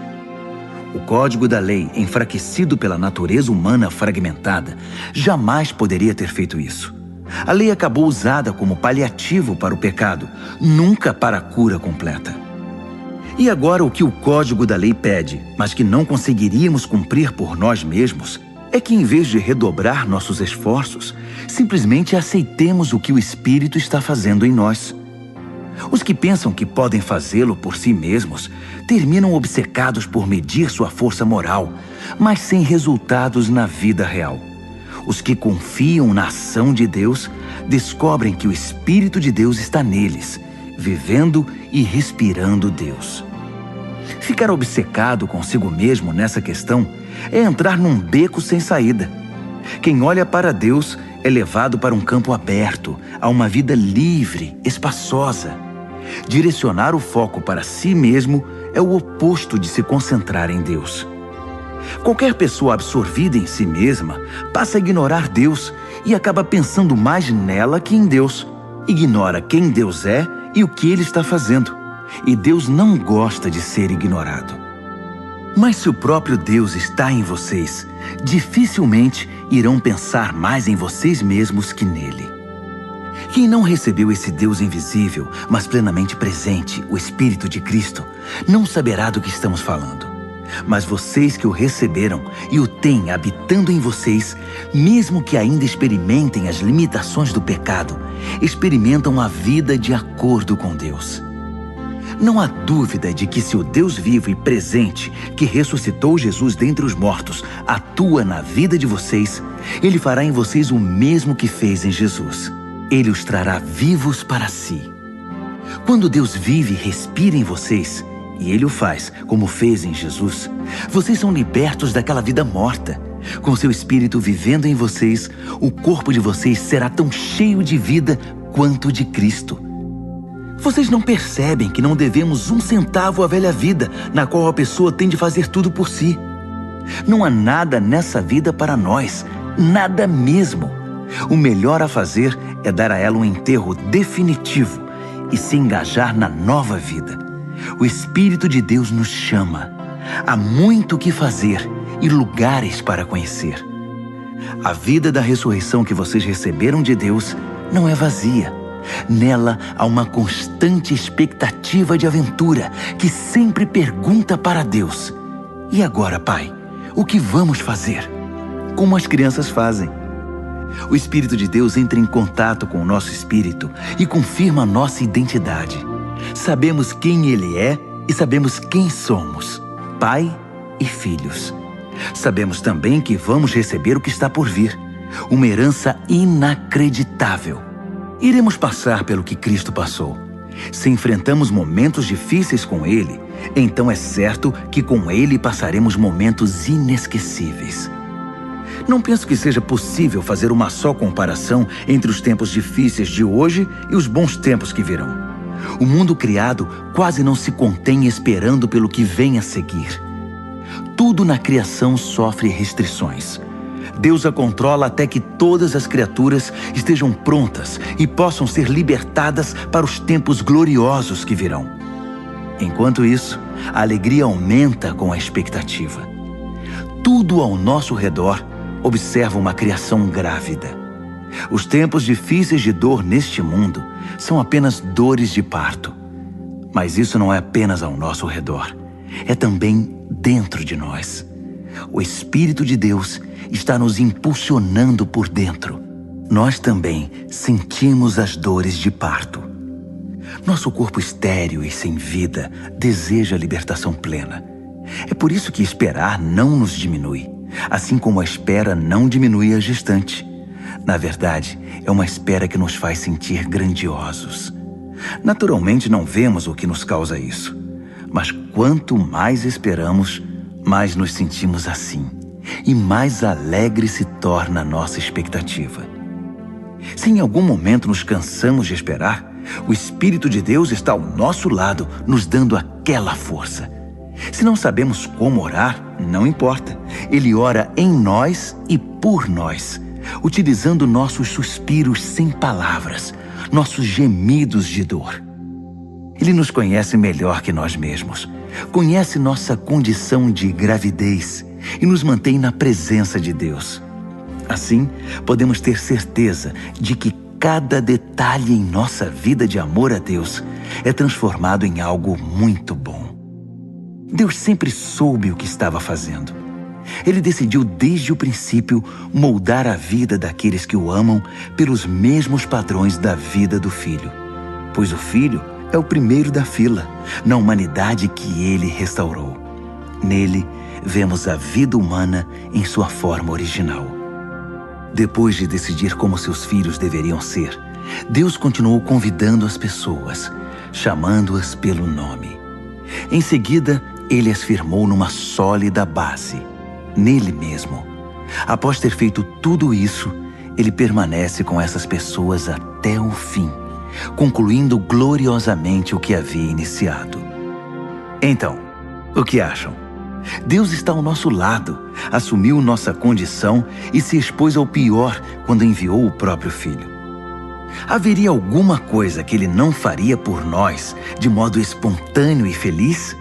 O código da lei, enfraquecido pela natureza humana fragmentada, jamais poderia ter feito isso. A lei acabou usada como paliativo para o pecado, nunca para a cura completa. E agora o que o código da lei pede, mas que não conseguiríamos cumprir por nós mesmos, é que em vez de redobrar nossos esforços, simplesmente aceitemos o que o Espírito está fazendo em nós. Os que pensam que podem fazê-lo por si mesmos terminam obcecados por medir sua força moral, mas sem resultados na vida real. Os que confiam na ação de Deus descobrem que o Espírito de Deus está neles, vivendo e respirando Deus. Ficar obcecado consigo mesmo nessa questão é entrar num beco sem saída. Quem olha para Deus é levado para um campo aberto, a uma vida livre, espaçosa. Direcionar o foco para si mesmo é o oposto de se concentrar em Deus. Qualquer pessoa absorvida em si mesma passa a ignorar Deus e acaba pensando mais nela que em Deus. Ignora quem Deus é e o que Ele está fazendo. E Deus não gosta de ser ignorado. Mas se o próprio Deus está em vocês, dificilmente irão pensar mais em vocês mesmos que nele. Quem não recebeu esse Deus invisível, mas plenamente presente, o Espírito de Cristo, não saberá do que estamos falando. Mas vocês que o receberam e o têm habitando em vocês, mesmo que ainda experimentem as limitações do pecado, experimentam a vida de acordo com Deus. Não há dúvida de que se o Deus vivo e presente, que ressuscitou Jesus dentre os mortos, atua na vida de vocês, Ele fará em vocês o mesmo que fez em Jesus. Ele os trará vivos para si. Quando Deus vive e respira em vocês, e Ele o faz, como fez em Jesus, vocês são libertos daquela vida morta. Com seu Espírito vivendo em vocês, o corpo de vocês será tão cheio de vida quanto de Cristo. Vocês não percebem que não devemos 1 centavo à velha vida, na qual a pessoa tem de fazer tudo por si. Não há nada nessa vida para nós, nada mesmo. O melhor a fazer é dar a ela um enterro definitivo e se engajar na nova vida. O Espírito de Deus nos chama. Há muito o que fazer e lugares para conhecer. A vida da ressurreição que vocês receberam de Deus não é vazia. Nela há uma constante expectativa de aventura que sempre pergunta para Deus: e agora, Pai, o que vamos fazer? Como as crianças fazem. O Espírito de Deus entra em contato com o nosso espírito e confirma a nossa identidade. Sabemos quem Ele é e sabemos quem somos, Pai e filhos. Sabemos também que vamos receber o que está por vir, uma herança inacreditável. Iremos passar pelo que Cristo passou. Se enfrentamos momentos difíceis com Ele, então é certo que com Ele passaremos momentos inesquecíveis. Não penso que seja possível fazer uma só comparação entre os tempos difíceis de hoje e os bons tempos que virão. O mundo criado quase não se contém esperando pelo que vem a seguir. Tudo na criação sofre restrições. Deus a controla até que todas as criaturas estejam prontas e possam ser libertadas para os tempos gloriosos que virão. Enquanto isso, a alegria aumenta com a expectativa. Tudo ao nosso redor observa uma criação grávida. Os tempos difíceis de dor neste mundo são apenas dores de parto. Mas isso não é apenas ao nosso redor, é também dentro de nós. O Espírito de Deus está nos impulsionando por dentro. Nós também sentimos as dores de parto. Nosso corpo estéril e sem vida deseja a libertação plena. É por isso que esperar não nos diminui, assim como a espera não diminui a gestante. Na verdade, é uma espera que nos faz sentir grandiosos. Naturalmente não vemos o que nos causa isso, mas quanto mais esperamos, mais nos sentimos assim, e mais alegre se torna a nossa expectativa. Se em algum momento nos cansamos de esperar, o Espírito de Deus está ao nosso lado, nos dando aquela força. Se não sabemos como orar, não importa. Ele ora em nós e por nós, utilizando nossos suspiros sem palavras, nossos gemidos de dor. Ele nos conhece melhor que nós mesmos, conhece nossa condição de gravidez e nos mantém na presença de Deus. Assim, podemos ter certeza de que cada detalhe em nossa vida de amor a Deus é transformado em algo muito bom. Deus sempre soube o que estava fazendo. Ele decidiu desde o princípio moldar a vida daqueles que o amam pelos mesmos padrões da vida do Filho, pois o Filho é o primeiro da fila na humanidade que ele restaurou. Nele, vemos a vida humana em sua forma original. Depois de decidir como seus filhos deveriam ser, Deus continuou convidando as pessoas, chamando-as pelo nome. Em seguida, ele as firmou numa sólida base, nele mesmo. Após ter feito tudo isso, ele permanece com essas pessoas até o fim, concluindo gloriosamente o que havia iniciado. Então, o que acham? Deus está ao nosso lado, assumiu nossa condição e se expôs ao pior quando enviou o próprio Filho. Haveria alguma coisa que ele não faria por nós de modo espontâneo e feliz?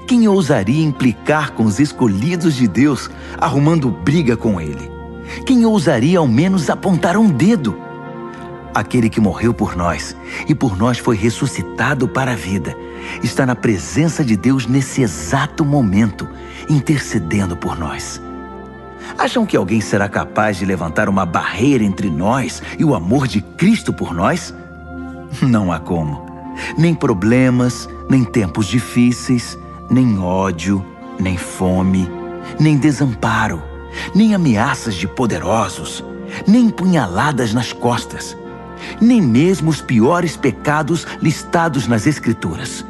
Quem ousaria implicar com os escolhidos de Deus, arrumando briga com ele? Quem ousaria ao menos apontar um dedo? Aquele que morreu por nós e por nós foi ressuscitado para a vida, está na presença de Deus nesse exato momento, intercedendo por nós. Acham que alguém será capaz de levantar uma barreira entre nós e o amor de Cristo por nós? Não há como. Nem problemas, nem tempos difíceis, nem ódio, nem fome, nem desamparo, nem ameaças de poderosos, nem punhaladas nas costas, nem mesmo os piores pecados listados nas Escrituras.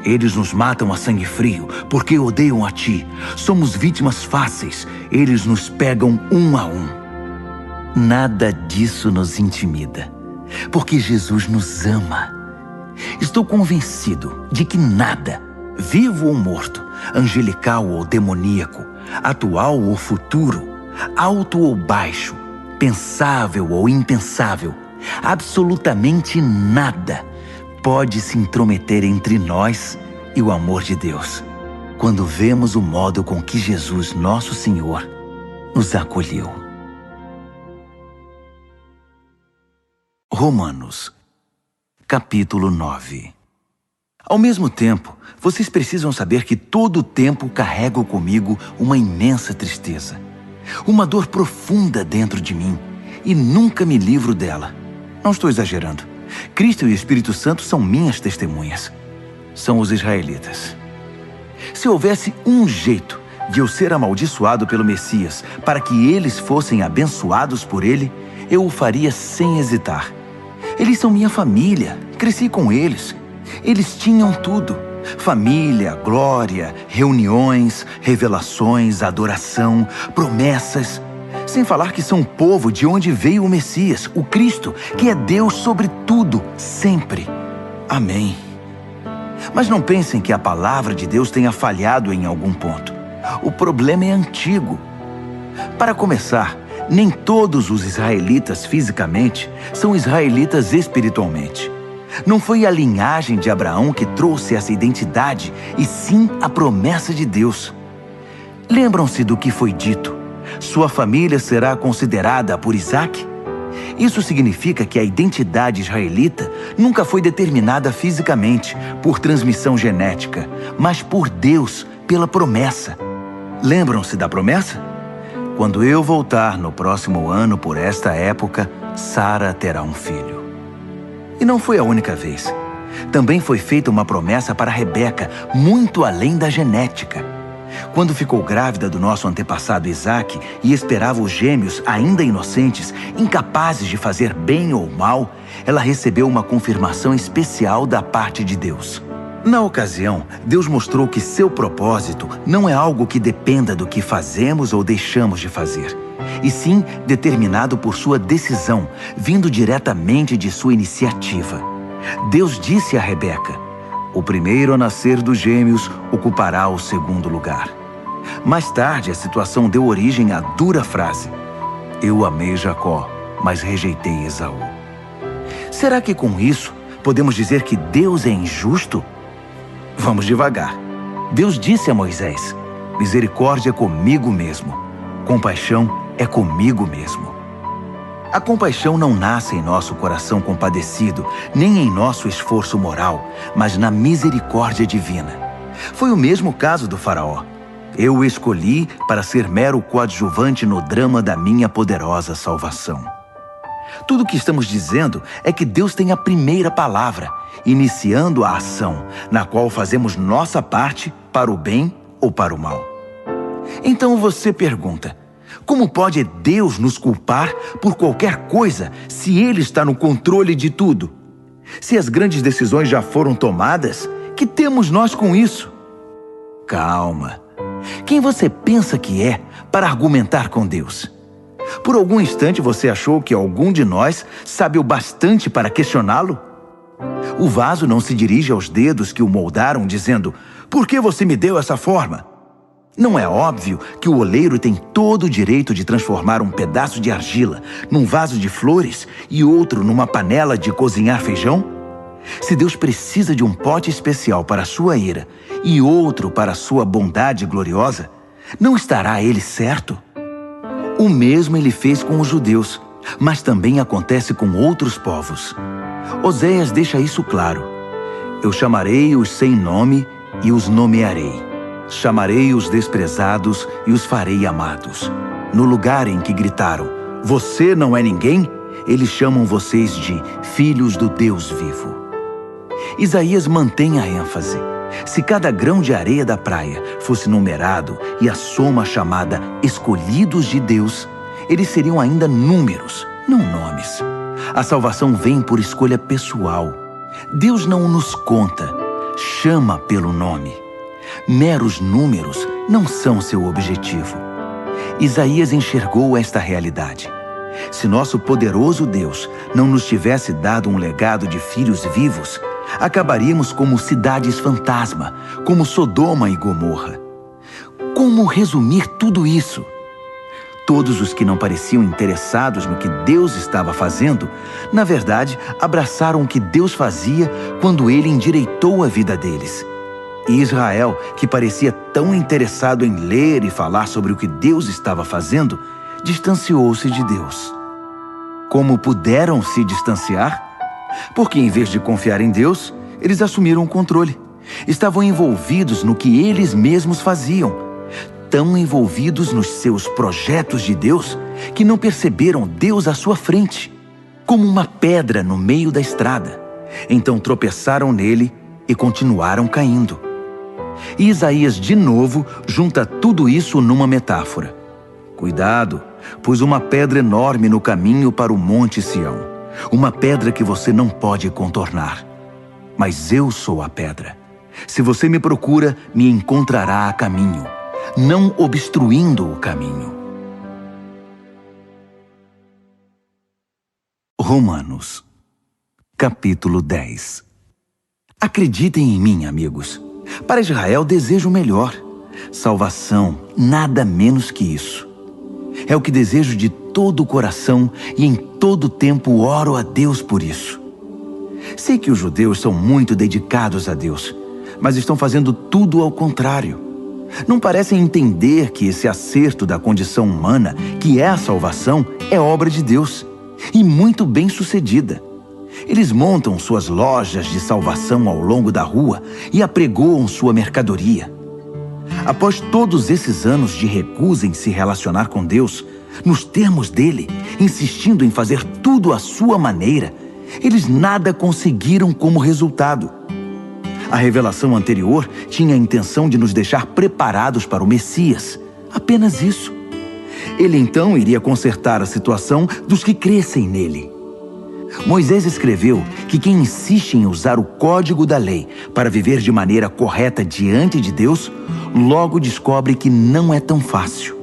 Eles nos matam a sangue frio porque odeiam a ti. Somos vítimas fáceis. Eles nos pegam um a um. Nada disso nos intimida, porque Jesus nos ama. Estou convencido de que nada, vivo ou morto, angelical ou demoníaco, atual ou futuro, alto ou baixo, pensável ou impensável, absolutamente nada pode se intrometer entre nós e o amor de Deus, quando vemos o modo com que Jesus, nosso Senhor, nos acolheu. Romanos, capítulo 9. Ao mesmo tempo, vocês precisam saber que todo o tempo carrego comigo uma imensa tristeza, uma dor profunda dentro de mim, e nunca me livro dela. Não estou exagerando. Cristo e o Espírito Santo são minhas testemunhas. São os israelitas. Se houvesse um jeito de eu ser amaldiçoado pelo Messias para que eles fossem abençoados por ele, eu o faria sem hesitar. Eles são minha família, cresci com eles. Eles tinham tudo: família, glória, reuniões, revelações, adoração, promessas. Sem falar que são o povo de onde veio o Messias, o Cristo, que é Deus sobre tudo, sempre. Amém. Mas não pensem que a palavra de Deus tenha falhado em algum ponto. O problema é antigo. Para começar, nem todos os israelitas fisicamente são israelitas espiritualmente. Não foi a linhagem de Abraão que trouxe essa identidade, e sim a promessa de Deus. Lembram-se do que foi dito? Sua família será considerada por Isaque? Isso significa que a identidade israelita nunca foi determinada fisicamente, por transmissão genética, mas por Deus, pela promessa. Lembram-se da promessa? Quando eu voltar no próximo ano por esta época, Sara terá um filho. E não foi a única vez. Também foi feita uma promessa para Rebeca, muito além da genética. Quando ficou grávida do nosso antepassado Isaque e esperava os gêmeos ainda inocentes, incapazes de fazer bem ou mal, ela recebeu uma confirmação especial da parte de Deus. Na ocasião, Deus mostrou que seu propósito não é algo que dependa do que fazemos ou deixamos de fazer, e sim determinado por sua decisão, vindo diretamente de sua iniciativa. Deus disse a Rebeca: o primeiro a nascer dos gêmeos ocupará o segundo lugar. Mais tarde, a situação deu origem à dura frase: eu amei Jacó, mas rejeitei Esaú. Será que com isso podemos dizer que Deus é injusto? Vamos devagar. Deus disse a Moisés: misericórdia é comigo mesmo, compaixão é comigo mesmo. A compaixão não nasce em nosso coração compadecido, nem em nosso esforço moral, mas na misericórdia divina. Foi o mesmo caso do faraó. Eu o escolhi para ser mero coadjuvante no drama da minha poderosa salvação. Tudo o que estamos dizendo é que Deus tem a primeira palavra, iniciando a ação, na qual fazemos nossa parte para o bem ou para o mal. Então você pergunta: como pode Deus nos culpar por qualquer coisa se Ele está no controle de tudo? Se as grandes decisões já foram tomadas, que temos nós com isso? Calma. Quem você pensa que é para argumentar com Deus? Por algum instante você achou que algum de nós sabe o bastante para questioná-lo? O vaso não se dirige aos dedos que o moldaram dizendo: por que você me deu essa forma? Não é óbvio que o oleiro tem todo o direito de transformar um pedaço de argila num vaso de flores e outro numa panela de cozinhar feijão? Se Deus precisa de um pote especial para a sua ira e outro para a sua bondade gloriosa, não estará Ele certo? O mesmo Ele fez com os judeus, mas também acontece com outros povos. Oséias deixa isso claro: eu chamarei os sem nome e os nomearei. Chamarei os desprezados e os farei amados. No lugar em que gritaram: você não é ninguém, eles chamam vocês de filhos do Deus vivo. Isaías mantém a ênfase. Se cada grão de areia da praia fosse numerado e a soma chamada escolhidos de Deus, eles seriam ainda números, não nomes. A salvação vem por escolha pessoal. Deus não nos conta, chama pelo nome. Meros números não são seu objetivo. Isaías enxergou esta realidade. Se nosso poderoso Deus não nos tivesse dado um legado de filhos vivos, acabaríamos como cidades fantasma, como Sodoma e Gomorra. Como resumir tudo isso? Todos os que não pareciam interessados no que Deus estava fazendo, na verdade, abraçaram o que Deus fazia quando Ele endireitou a vida deles. E Israel, que parecia tão interessado em ler e falar sobre o que Deus estava fazendo, distanciou-se de Deus. Como puderam se distanciar? Porque em vez de confiar em Deus, eles assumiram o controle. Estavam envolvidos no que eles mesmos faziam, tão envolvidos nos seus projetos de Deus que não perceberam Deus à sua frente, como uma pedra no meio da estrada. Então tropeçaram nele e continuaram caindo. E Isaías de novo junta tudo isso numa metáfora. Cuidado, pus uma pedra enorme no caminho para o Monte Sião, uma pedra que você não pode contornar. Mas eu sou a pedra. Se você me procura, me encontrará a caminho, não obstruindo o caminho. Romanos, capítulo 10. Acreditem em mim, amigos. Para Israel desejo o melhor. Salvação, nada menos que isso. É o que desejo de todo o coração e em todo tempo oro a Deus por isso. Sei que os judeus são muito dedicados a Deus, mas estão fazendo tudo ao contrário. Não parecem entender que esse acerto da condição humana, que é a salvação, é obra de Deus, e muito bem sucedida. Eles montam suas lojas de salvação ao longo da rua e apregoam sua mercadoria. Após todos esses anos de recusa em se relacionar com Deus, nos termos dele, insistindo em fazer tudo à sua maneira, eles nada conseguiram como resultado. A revelação anterior tinha a intenção de nos deixar preparados para o Messias. Apenas isso. Ele então iria consertar a situação dos que crescem nele. Moisés escreveu que quem insiste em usar o código da lei para viver de maneira correta diante de Deus, logo descobre que não é tão fácil.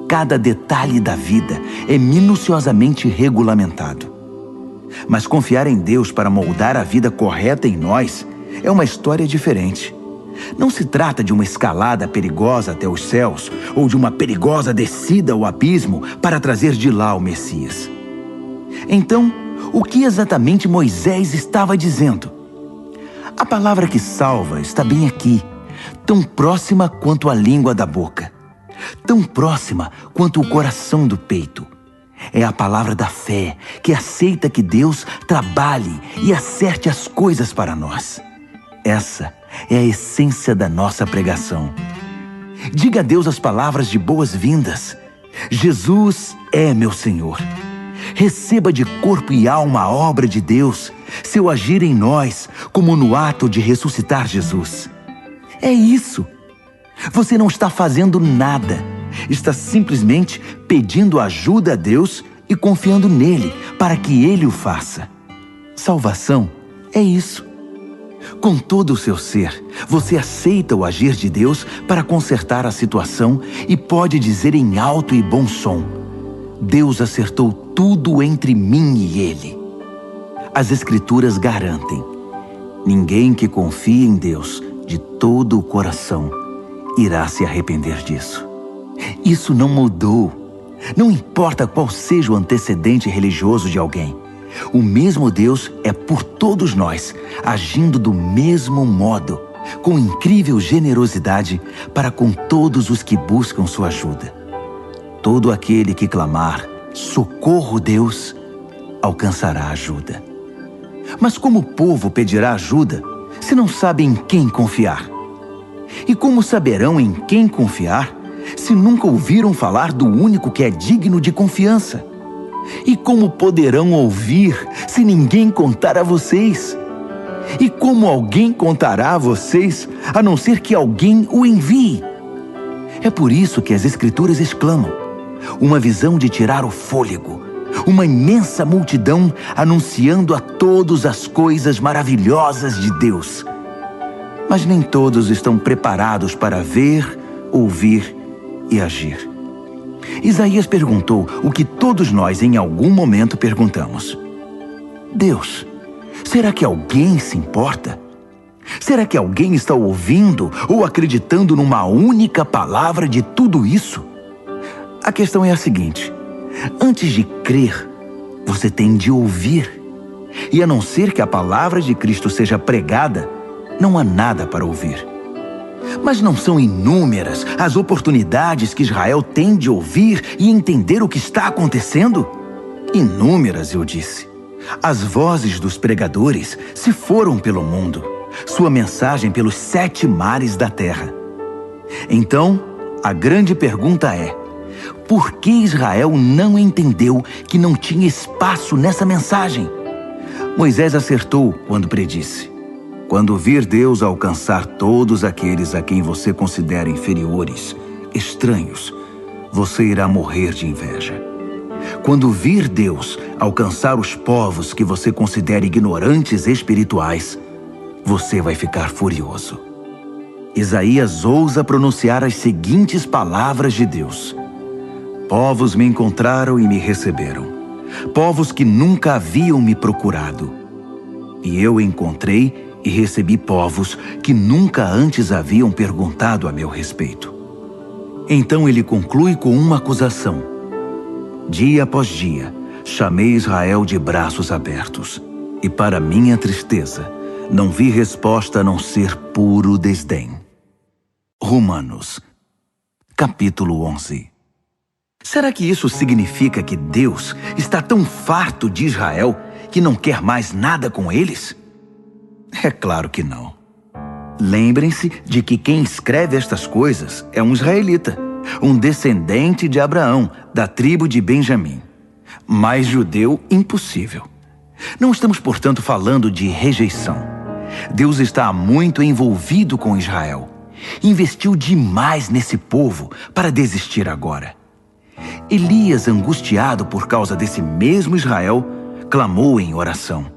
Cada detalhe da vida é minuciosamente regulamentado. Mas confiar em Deus para moldar a vida correta em nós é uma história diferente. Não se trata de uma escalada perigosa até os céus ou de uma perigosa descida ao abismo para trazer de lá o Messias. Então, o que exatamente Moisés estava dizendo? A palavra que salva está bem aqui, tão próxima quanto a língua da boca, tão próxima quanto o coração do peito. É a palavra da fé que aceita que Deus trabalhe e acerte as coisas para nós. Essa é a essência da nossa pregação. Diga a Deus as palavras de boas-vindas. Jesus é meu Senhor. Receba de corpo e alma a obra de Deus, seu agir em nós, como no ato de ressuscitar Jesus. É isso. Você não está fazendo nada. Está simplesmente pedindo ajuda a Deus e confiando nele para que ele o faça. Salvação é isso. Com todo o seu ser, você aceita o agir de Deus para consertar a situação e pode dizer em alto e bom som: Deus acertou tudo entre mim e ele. As Escrituras garantem: ninguém que confie em Deus de todo o coração irá se arrepender disso. Isso não mudou. Não importa qual seja o antecedente religioso de alguém. O mesmo Deus é por todos nós, agindo do mesmo modo, com incrível generosidade para com todos os que buscam sua ajuda. Todo aquele que clamar, socorro Deus, alcançará ajuda. Mas como o povo pedirá ajuda se não sabe em quem confiar? E como saberão em quem confiar se nunca ouviram falar do único que é digno de confiança? E como poderão ouvir se ninguém contar a vocês? E como alguém contará a vocês, a não ser que alguém o envie? É por isso que as Escrituras exclamam: uma visão de tirar o fôlego, uma imensa multidão anunciando a todos as coisas maravilhosas de Deus. Mas nem todos estão preparados para ver, ouvir e agir. Isaías perguntou o que todos nós em algum momento perguntamos: Deus, será que alguém se importa? Será que alguém está ouvindo ou acreditando numa única palavra de tudo isso? A questão é a seguinte: antes de crer, você tem de ouvir. E a não ser que a palavra de Cristo seja pregada, não há nada para ouvir. Mas não são inúmeras as oportunidades que Israel tem de ouvir e entender o que está acontecendo? Inúmeras, eu disse. As vozes dos pregadores se foram pelo mundo, sua mensagem pelos 7 mares da terra. Então, a grande pergunta é: por que Israel não entendeu que não tinha espaço nessa mensagem? Moisés acertou quando predisse: quando vir Deus alcançar todos aqueles a quem você considera inferiores, estranhos, você irá morrer de inveja. Quando vir Deus alcançar os povos que você considera ignorantes espirituais, você vai ficar furioso. Isaías ousa pronunciar as seguintes palavras de Deus: povos me encontraram e me receberam, povos que nunca haviam me procurado. E eu encontrei e recebi povos que nunca antes haviam perguntado a meu respeito. Então ele conclui com uma acusação. Dia após dia, chamei Israel de braços abertos, e para minha tristeza, não vi resposta a não ser puro desdém. Romanos, capítulo 11. Será que isso significa que Deus está tão farto de Israel que não quer mais nada com eles? É claro que não. Lembrem-se de que quem escreve estas coisas é um israelita, um descendente de Abraão, da tribo de Benjamim. Mais judeu, impossível. Não estamos, portanto, falando de rejeição. Deus está muito envolvido com Israel. Investiu demais nesse povo para desistir agora. Elias, angustiado por causa desse mesmo Israel, clamou em oração.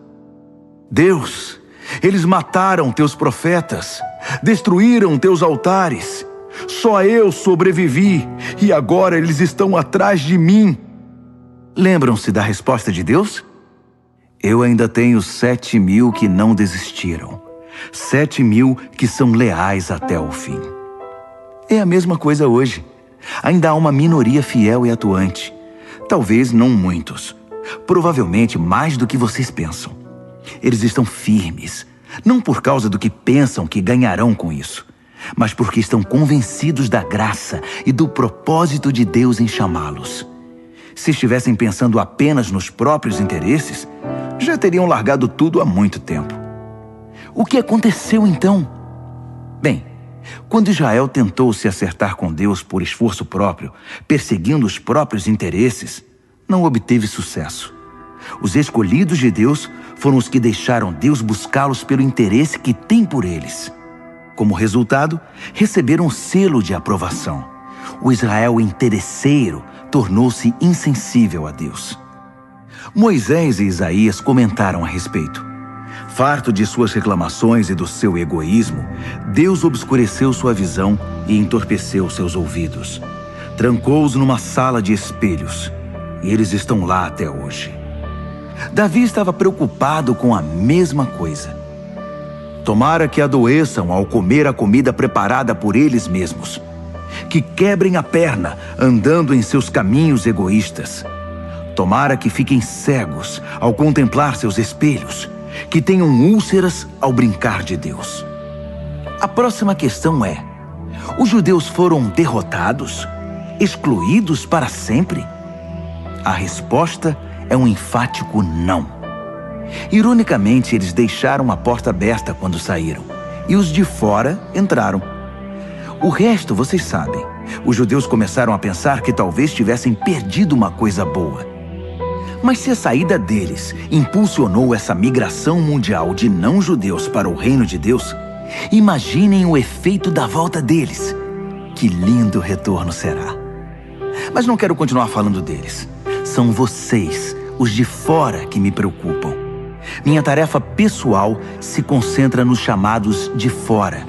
Deus, eles mataram teus profetas, destruíram teus altares. Só eu sobrevivi e agora eles estão atrás de mim. Lembram-se da resposta de Deus? Eu ainda tenho 7.000 que não desistiram. 7.000 que são leais até o fim. É a mesma coisa hoje. Ainda há uma minoria fiel e atuante. Talvez não muitos. Provavelmente mais do que vocês pensam. Eles estão firmes, não por causa do que pensam que ganharão com isso, mas porque estão convencidos da graça e do propósito de Deus em chamá-los. Se estivessem pensando apenas nos próprios interesses, já teriam largado tudo há muito tempo. O que aconteceu então? Bem, quando Israel tentou se acertar com Deus por esforço próprio, perseguindo os próprios interesses, não obteve sucesso. Os escolhidos de Deus foram os que deixaram Deus buscá-los pelo interesse que tem por eles. Como resultado, receberam o selo de aprovação. O Israel interesseiro tornou-se insensível a Deus. Moisés e Isaías comentaram a respeito. Farto de suas reclamações e do seu egoísmo, Deus obscureceu sua visão e entorpeceu seus ouvidos. Trancou-os numa sala de espelhos, e eles estão lá até hoje. Davi estava preocupado com a mesma coisa. Tomara que adoeçam ao comer a comida preparada por eles mesmos, que quebrem a perna andando em seus caminhos egoístas. Tomara que fiquem cegos ao contemplar seus espelhos, que tenham úlceras ao brincar de Deus. A próxima questão é: os judeus foram derrotados? Excluídos para sempre? A resposta é um enfático não. Ironicamente, eles deixaram a porta aberta quando saíram, e os de fora entraram. O resto, vocês sabem. Os judeus começaram a pensar que talvez tivessem perdido uma coisa boa. Mas se a saída deles impulsionou essa migração mundial de não-judeus para o reino de Deus, imaginem o efeito da volta deles. Que lindo retorno será! Mas não quero continuar falando deles. São vocês, os de fora, que me preocupam. Minha tarefa pessoal se concentra nos chamados de fora.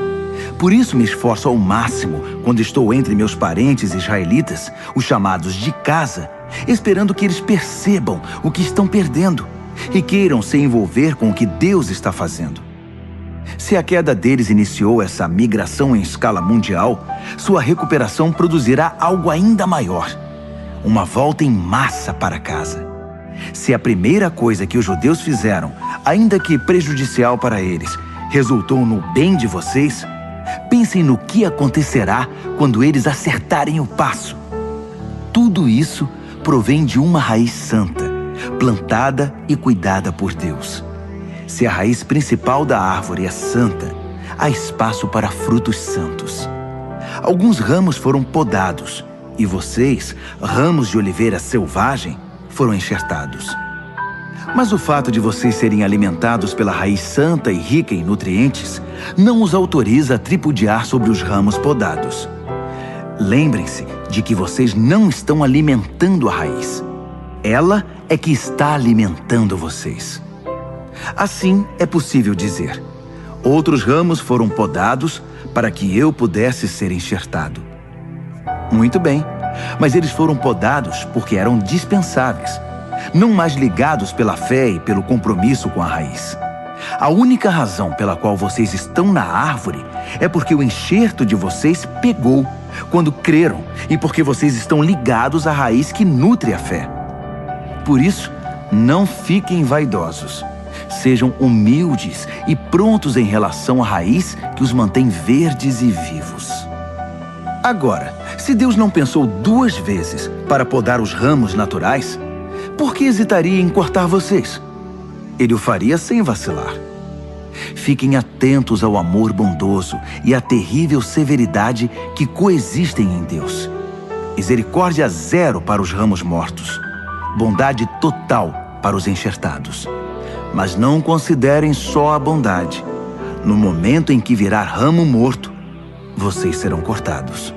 Por isso me esforço ao máximo quando estou entre meus parentes israelitas, os chamados de casa, esperando que eles percebam o que estão perdendo e queiram se envolver com o que Deus está fazendo. Se a queda deles iniciou essa migração em escala mundial, sua recuperação produzirá algo ainda maior: uma volta em massa para casa. Se a primeira coisa que os judeus fizeram, ainda que prejudicial para eles, resultou no bem de vocês, pensem no que acontecerá quando eles acertarem o passo. Tudo isso provém de uma raiz santa, plantada e cuidada por Deus. Se a raiz principal da árvore é santa, há espaço para frutos santos. Alguns ramos foram podados, e vocês, ramos de oliveira selvagem, foram enxertados. Mas o fato de vocês serem alimentados pela raiz santa e rica em nutrientes não os autoriza a tripudiar sobre os ramos podados. Lembrem-se de que vocês não estão alimentando a raiz. Ela é que está alimentando vocês. Assim é possível dizer: outros ramos foram podados para que eu pudesse ser enxertado. Muito bem, mas eles foram podados porque eram dispensáveis. não mais ligados pela fé e pelo compromisso com a raiz. A única razão pela qual vocês estão na árvore é porque o enxerto de vocês pegou quando creram e porque vocês estão ligados à raiz que nutre a fé. Por isso, não fiquem vaidosos. Sejam humildes e prontos em relação à raiz que os mantém verdes e vivos. Agora, se Deus não pensou 2 vezes para podar os ramos naturais, por que hesitaria em cortar vocês? Ele o faria sem vacilar. Fiquem atentos ao amor bondoso e à terrível severidade que coexistem em Deus. Misericórdia zero para os ramos mortos, bondade total para os enxertados. Mas não considerem só a bondade. No momento em que virar ramo morto, vocês serão cortados.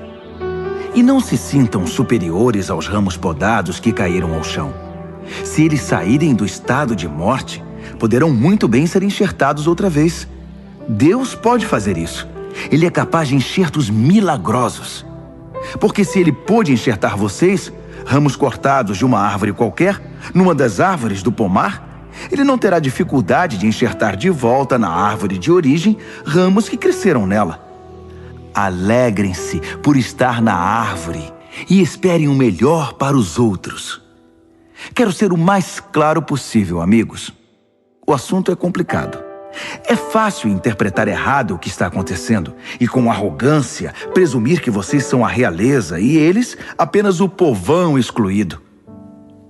E não se sintam superiores aos ramos podados que caíram ao chão. Se eles saírem do estado de morte, poderão muito bem ser enxertados outra vez. Deus pode fazer isso. Ele é capaz de enxertos milagrosos. Porque se Ele pôde enxertar vocês, ramos cortados de uma árvore qualquer, numa das árvores do pomar, Ele não terá dificuldade de enxertar de volta na árvore de origem ramos que cresceram nela. Alegrem-se por estar na árvore e esperem o melhor para os outros. Quero ser o mais claro possível, amigos. O assunto é complicado. É fácil interpretar errado o que está acontecendo e, com arrogância, presumir que vocês são a realeza e eles apenas o povão excluído.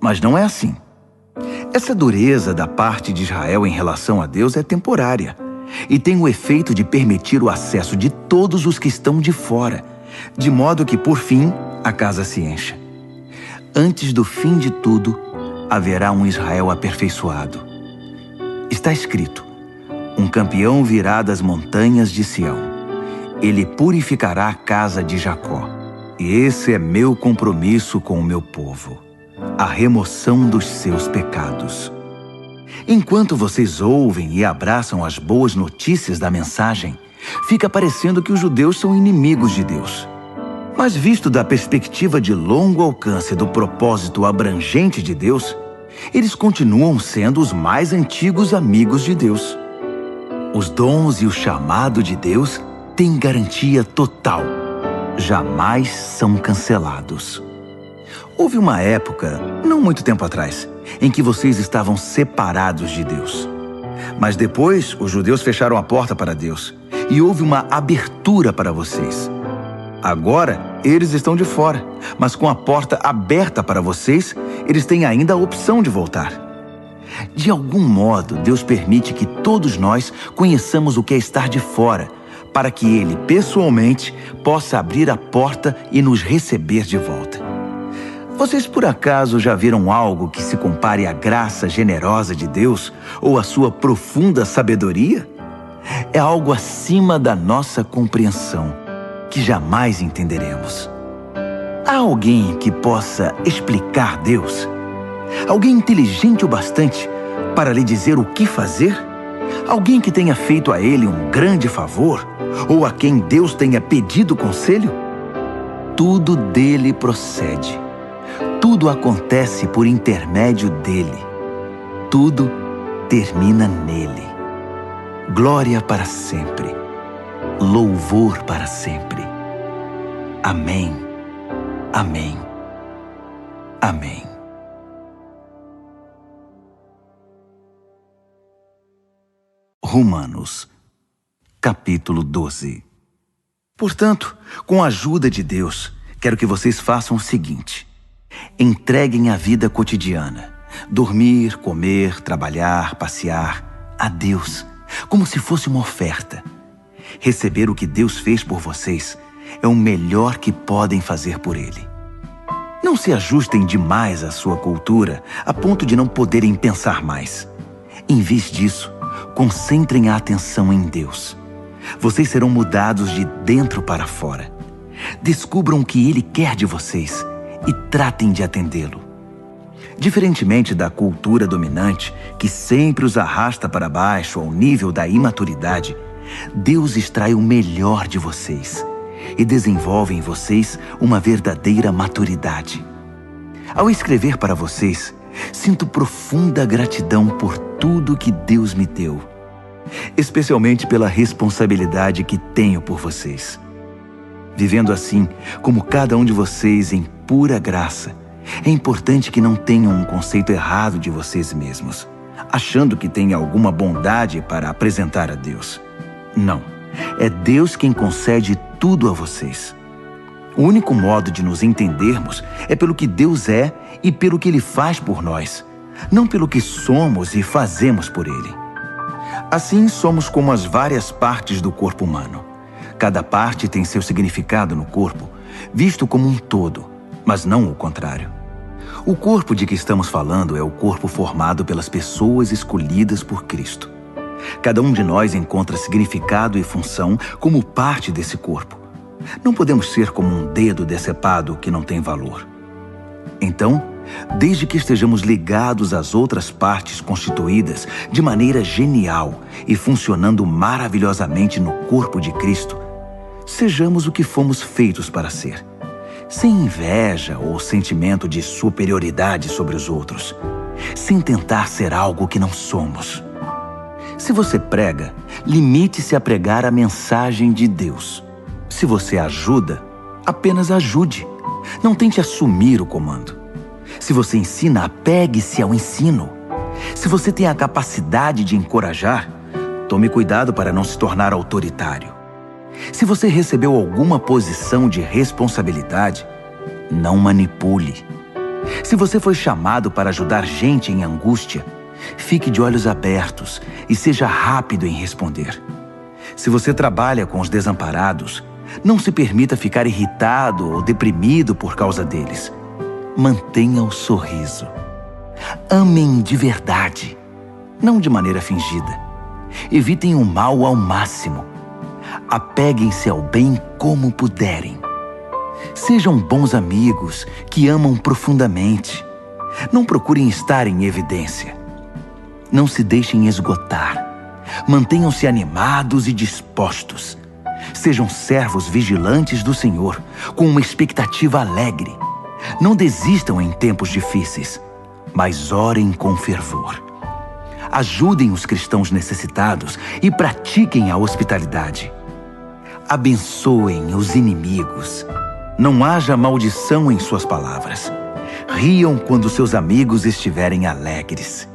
Mas não é assim. Essa dureza da parte de Israel em relação a Deus é temporária e tem o efeito de permitir o acesso de todos os que estão de fora, de modo que, por fim, a casa se encha. Antes do fim de tudo, haverá um Israel aperfeiçoado. Está escrito: um campeão virá das montanhas de Sião. Ele purificará a casa de Jacó. E esse é meu compromisso com o meu povo: a remoção dos seus pecados. Enquanto vocês ouvem e abraçam as boas notícias da mensagem, fica parecendo que os judeus são inimigos de Deus. Mas visto da perspectiva de longo alcance do propósito abrangente de Deus, eles continuam sendo os mais antigos amigos de Deus. Os dons e o chamado de Deus têm garantia total. Jamais são cancelados. Houve uma época, não muito tempo atrás, em que vocês estavam separados de Deus. Mas depois, os judeus fecharam a porta para Deus e houve uma abertura para vocês. Agora, eles estão de fora, mas com a porta aberta para vocês, eles têm ainda a opção de voltar. De algum modo, Deus permite que todos nós conheçamos o que é estar de fora, para que Ele, pessoalmente, possa abrir a porta e nos receber de volta. Vocês, por acaso, já viram algo que se compare à graça generosa de Deus ou à sua profunda sabedoria? É algo acima da nossa compreensão, que jamais entenderemos. Há alguém que possa explicar Deus? Alguém inteligente o bastante para lhe dizer o que fazer? Alguém que tenha feito a ele um grande favor? Ou a quem Deus tenha pedido conselho? Tudo dele procede. Tudo acontece por intermédio dele. Tudo termina nele. Glória para sempre. Louvor para sempre. Amém. Amém. Amém. Romanos, capítulo 12. Portanto, com a ajuda de Deus, quero que vocês façam o seguinte: entreguem a vida cotidiana, dormir, comer, trabalhar, passear, a Deus, como se fosse uma oferta. Receber o que Deus fez por vocês é o melhor que podem fazer por Ele. Não se ajustem demais à sua cultura, a ponto de não poderem pensar mais. Em vez disso, concentrem a atenção em Deus. Vocês serão mudados de dentro para fora. Descubram o que Ele quer de vocês e tratem de atendê-lo. Diferentemente da cultura dominante, que sempre os arrasta para baixo ao nível da imaturidade, Deus extrai o melhor de vocês e desenvolve em vocês uma verdadeira maturidade. Ao escrever para vocês, Sinto profunda gratidão por tudo que Deus me deu, especialmente pela responsabilidade que tenho por vocês. Vivendo assim, como cada um de vocês em pura graça, é importante que não tenham um conceito errado de vocês mesmos, achando que têm alguma bondade para apresentar a Deus. Não, é Deus quem concede tudo a vocês. O único modo de nos entendermos é pelo que Deus é e pelo que Ele faz por nós, não pelo que somos e fazemos por Ele. Assim, somos como as várias partes do corpo humano. Cada parte tem seu significado no corpo, visto como um todo, mas não o contrário. O corpo de que estamos falando é o corpo formado pelas pessoas escolhidas por Cristo. Cada um de nós encontra significado e função como parte desse corpo. Não podemos ser como um dedo decepado que não tem valor. Então, desde que estejamos ligados às outras partes constituídas de maneira genial e funcionando maravilhosamente no corpo de Cristo, sejamos o que fomos feitos para ser, sem inveja ou sentimento de superioridade sobre os outros, sem tentar ser algo que não somos. Se você prega, limite-se a pregar a mensagem de Deus. Se você ajuda, apenas ajude. Não tente assumir o comando. Se você ensina, apegue-se ao ensino. Se você tem a capacidade de encorajar, tome cuidado para não se tornar autoritário. Se você recebeu alguma posição de responsabilidade, não manipule. Se você foi chamado para ajudar gente em angústia, fique de olhos abertos e seja rápido em responder. Se você trabalha com os desamparados, não se permita ficar irritado ou deprimido por causa deles. Mantenha o sorriso. Amem de verdade, não de maneira fingida. Evitem o mal ao máximo. Apeguem-se ao bem como puderem. Sejam bons amigos que amam profundamente. Não procurem estar em evidência. Não se deixem esgotar. Mantenham-se animados e dispostos. Sejam servos vigilantes do Senhor, com uma expectativa alegre. Não desistam em tempos difíceis, mas orem com fervor. Ajudem os cristãos necessitados e pratiquem a hospitalidade. Abençoem os inimigos. Não haja maldição em suas palavras. Riam quando seus amigos estiverem alegres.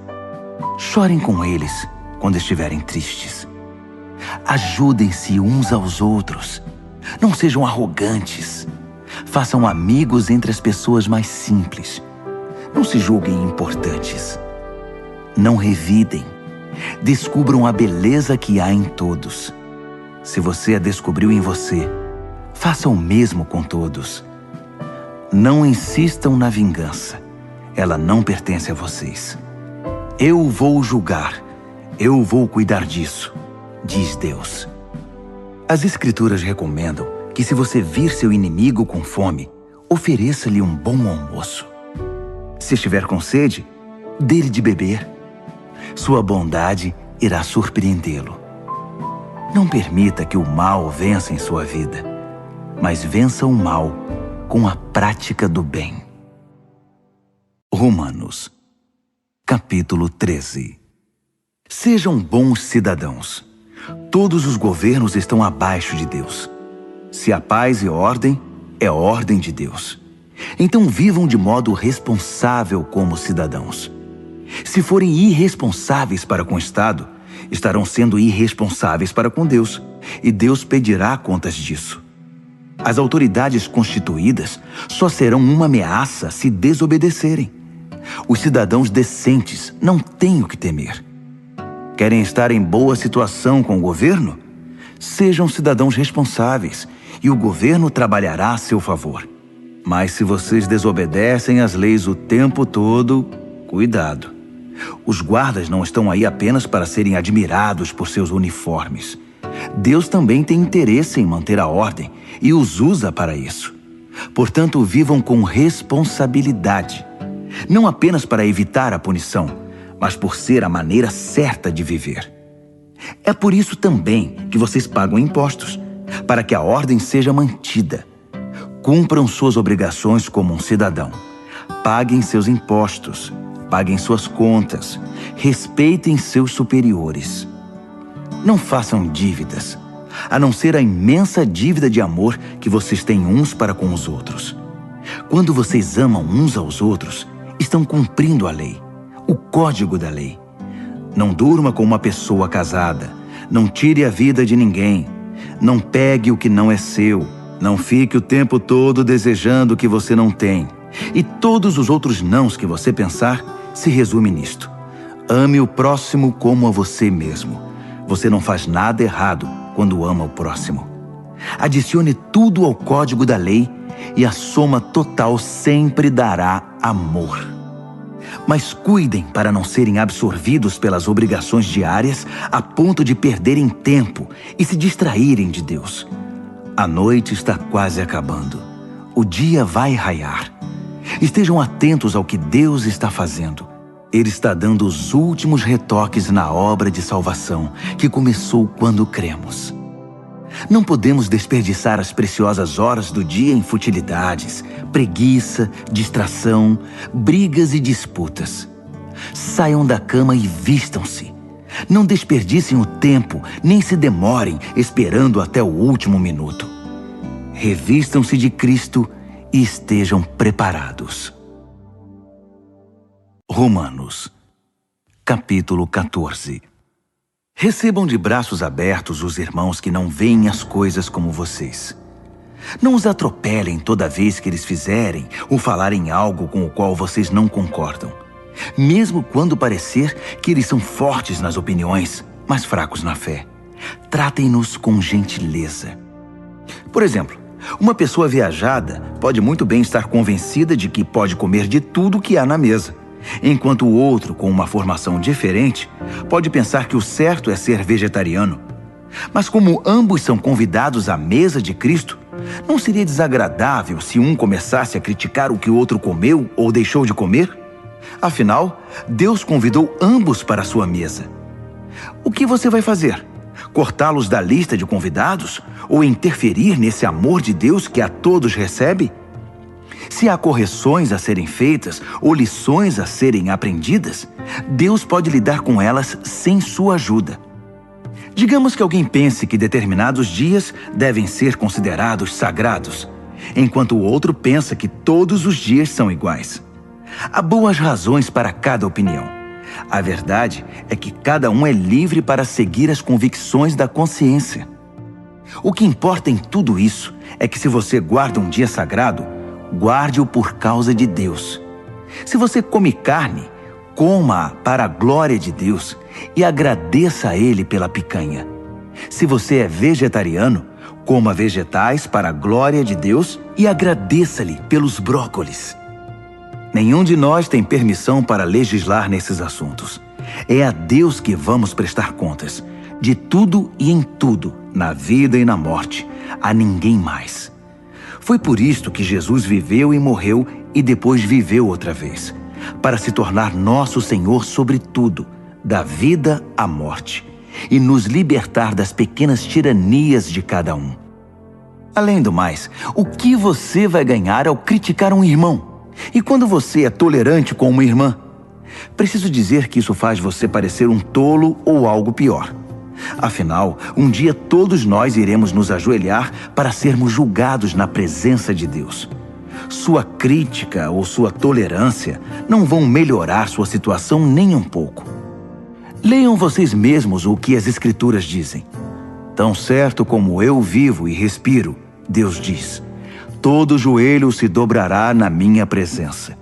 Chorem com eles quando estiverem tristes. Ajudem-se uns aos outros. Não sejam arrogantes. Façam amigos entre as pessoas mais simples. Não se julguem importantes. Não revidem. Descubram a beleza que há em todos. Se você a descobriu em você, faça o mesmo com todos. Não insistam na vingança. Ela não pertence a vocês. Eu vou julgar. Eu vou cuidar disso, diz Deus. As Escrituras recomendam que se você vir seu inimigo com fome, ofereça-lhe um bom almoço. Se estiver com sede, dê-lhe de beber. Sua bondade irá surpreendê-lo. Não permita que o mal vença em sua vida, mas vença o mal com a prática do bem. Romanos, capítulo 13. Sejam bons cidadãos. Todos os governos estão abaixo de Deus. Se há paz e ordem, é ordem de Deus. Então vivam de modo responsável como cidadãos. Se forem irresponsáveis para com o Estado, estarão sendo irresponsáveis para com Deus, e Deus pedirá contas disso. As autoridades constituídas só serão uma ameaça se desobedecerem. Os cidadãos decentes não têm o que temer. Querem estar em boa situação com o governo? Sejam cidadãos responsáveis, e o governo trabalhará a seu favor. Mas se vocês desobedecem às leis o tempo todo, cuidado. Os guardas não estão aí apenas para serem admirados por seus uniformes. Deus também tem interesse em manter a ordem e os usa para isso. Portanto, vivam com responsabilidade, não apenas para evitar a punição, mas por ser a maneira certa de viver. É por isso também que vocês pagam impostos, para que a ordem seja mantida. Cumpram suas obrigações como um cidadão. Paguem seus impostos. paguem suas contas, respeitem seus superiores. Não façam dívidas, a não ser a imensa dívida de amor que vocês têm uns para com os outros. Quando vocês amam uns aos outros, estão cumprindo a lei, o código da lei. Não durma com uma pessoa casada, não tire a vida de ninguém, não pegue o que não é seu, não fique o tempo todo desejando o que você não tem. E todos os outros nãos que você pensar se resume nisto: ame o próximo como a você mesmo. Você não faz nada errado quando ama o próximo. Adicione tudo ao código da lei e a soma total sempre dará amor. Mas cuidem para não serem absorvidos pelas obrigações diárias a ponto de perderem tempo e se distraírem de Deus. A noite está quase acabando. O dia vai raiar. Estejam atentos ao que Deus está fazendo. Ele está dando os últimos retoques na obra de salvação que começou quando cremos. Não podemos desperdiçar as preciosas horas do dia em futilidades, preguiça, distração, brigas e disputas. Saiam da cama e vistam-se. Não desperdicem o tempo, nem se demorem esperando até o último minuto. Revistam-se de Cristo e estejam preparados. Romanos, capítulo 14. Recebam de braços abertos os irmãos que não veem as coisas como vocês. Não os atropelem toda vez que eles fizerem ou falarem algo com o qual vocês não concordam, mesmo quando parecer que eles são fortes nas opiniões, mas fracos na fé. Tratem-nos com gentileza. Por exemplo, uma pessoa viajada pode muito bem estar convencida de que pode comer de tudo que há na mesa, enquanto o outro, com uma formação diferente, pode pensar que o certo é ser vegetariano. Mas como ambos são convidados à mesa de Cristo, não seria desagradável se um começasse a criticar o que o outro comeu ou deixou de comer? Afinal, Deus convidou ambos para a sua mesa. O que você vai fazer? Cortá-los da lista de convidados ou interferir nesse amor de Deus que a todos recebe? Se há correções a serem feitas ou lições a serem aprendidas, Deus pode lidar com elas sem sua ajuda. Digamos que alguém pense que determinados dias devem ser considerados sagrados, enquanto o outro pensa que todos os dias são iguais. Há boas razões para cada opinião. A verdade é que cada um é livre para seguir as convicções da consciência. O que importa em tudo isso é que se você guarda um dia sagrado, guarde-o por causa de Deus. Se você come carne, coma-a para a glória de Deus e agradeça a Ele pela picanha. Se você é vegetariano, coma vegetais para a glória de Deus e agradeça-lhe pelos brócolis. Nenhum de nós tem permissão para legislar nesses assuntos. É a Deus que vamos prestar contas, de tudo e em tudo, na vida e na morte, a ninguém mais. Foi por isto que Jesus viveu e morreu e depois viveu outra vez, para se tornar nosso Senhor sobre tudo, da vida à morte, e nos libertar das pequenas tiranias de cada um. Além do mais, o que você vai ganhar ao criticar um irmão? E quando você é tolerante com uma irmã? Preciso dizer que isso faz você parecer um tolo ou algo pior. Afinal, um dia todos nós iremos nos ajoelhar para sermos julgados na presença de Deus. Sua crítica ou sua tolerância não vão melhorar sua situação nem um pouco. Leiam vocês mesmos o que as Escrituras dizem. Tão certo como eu vivo e respiro, Deus diz, todo joelho se dobrará na minha presença.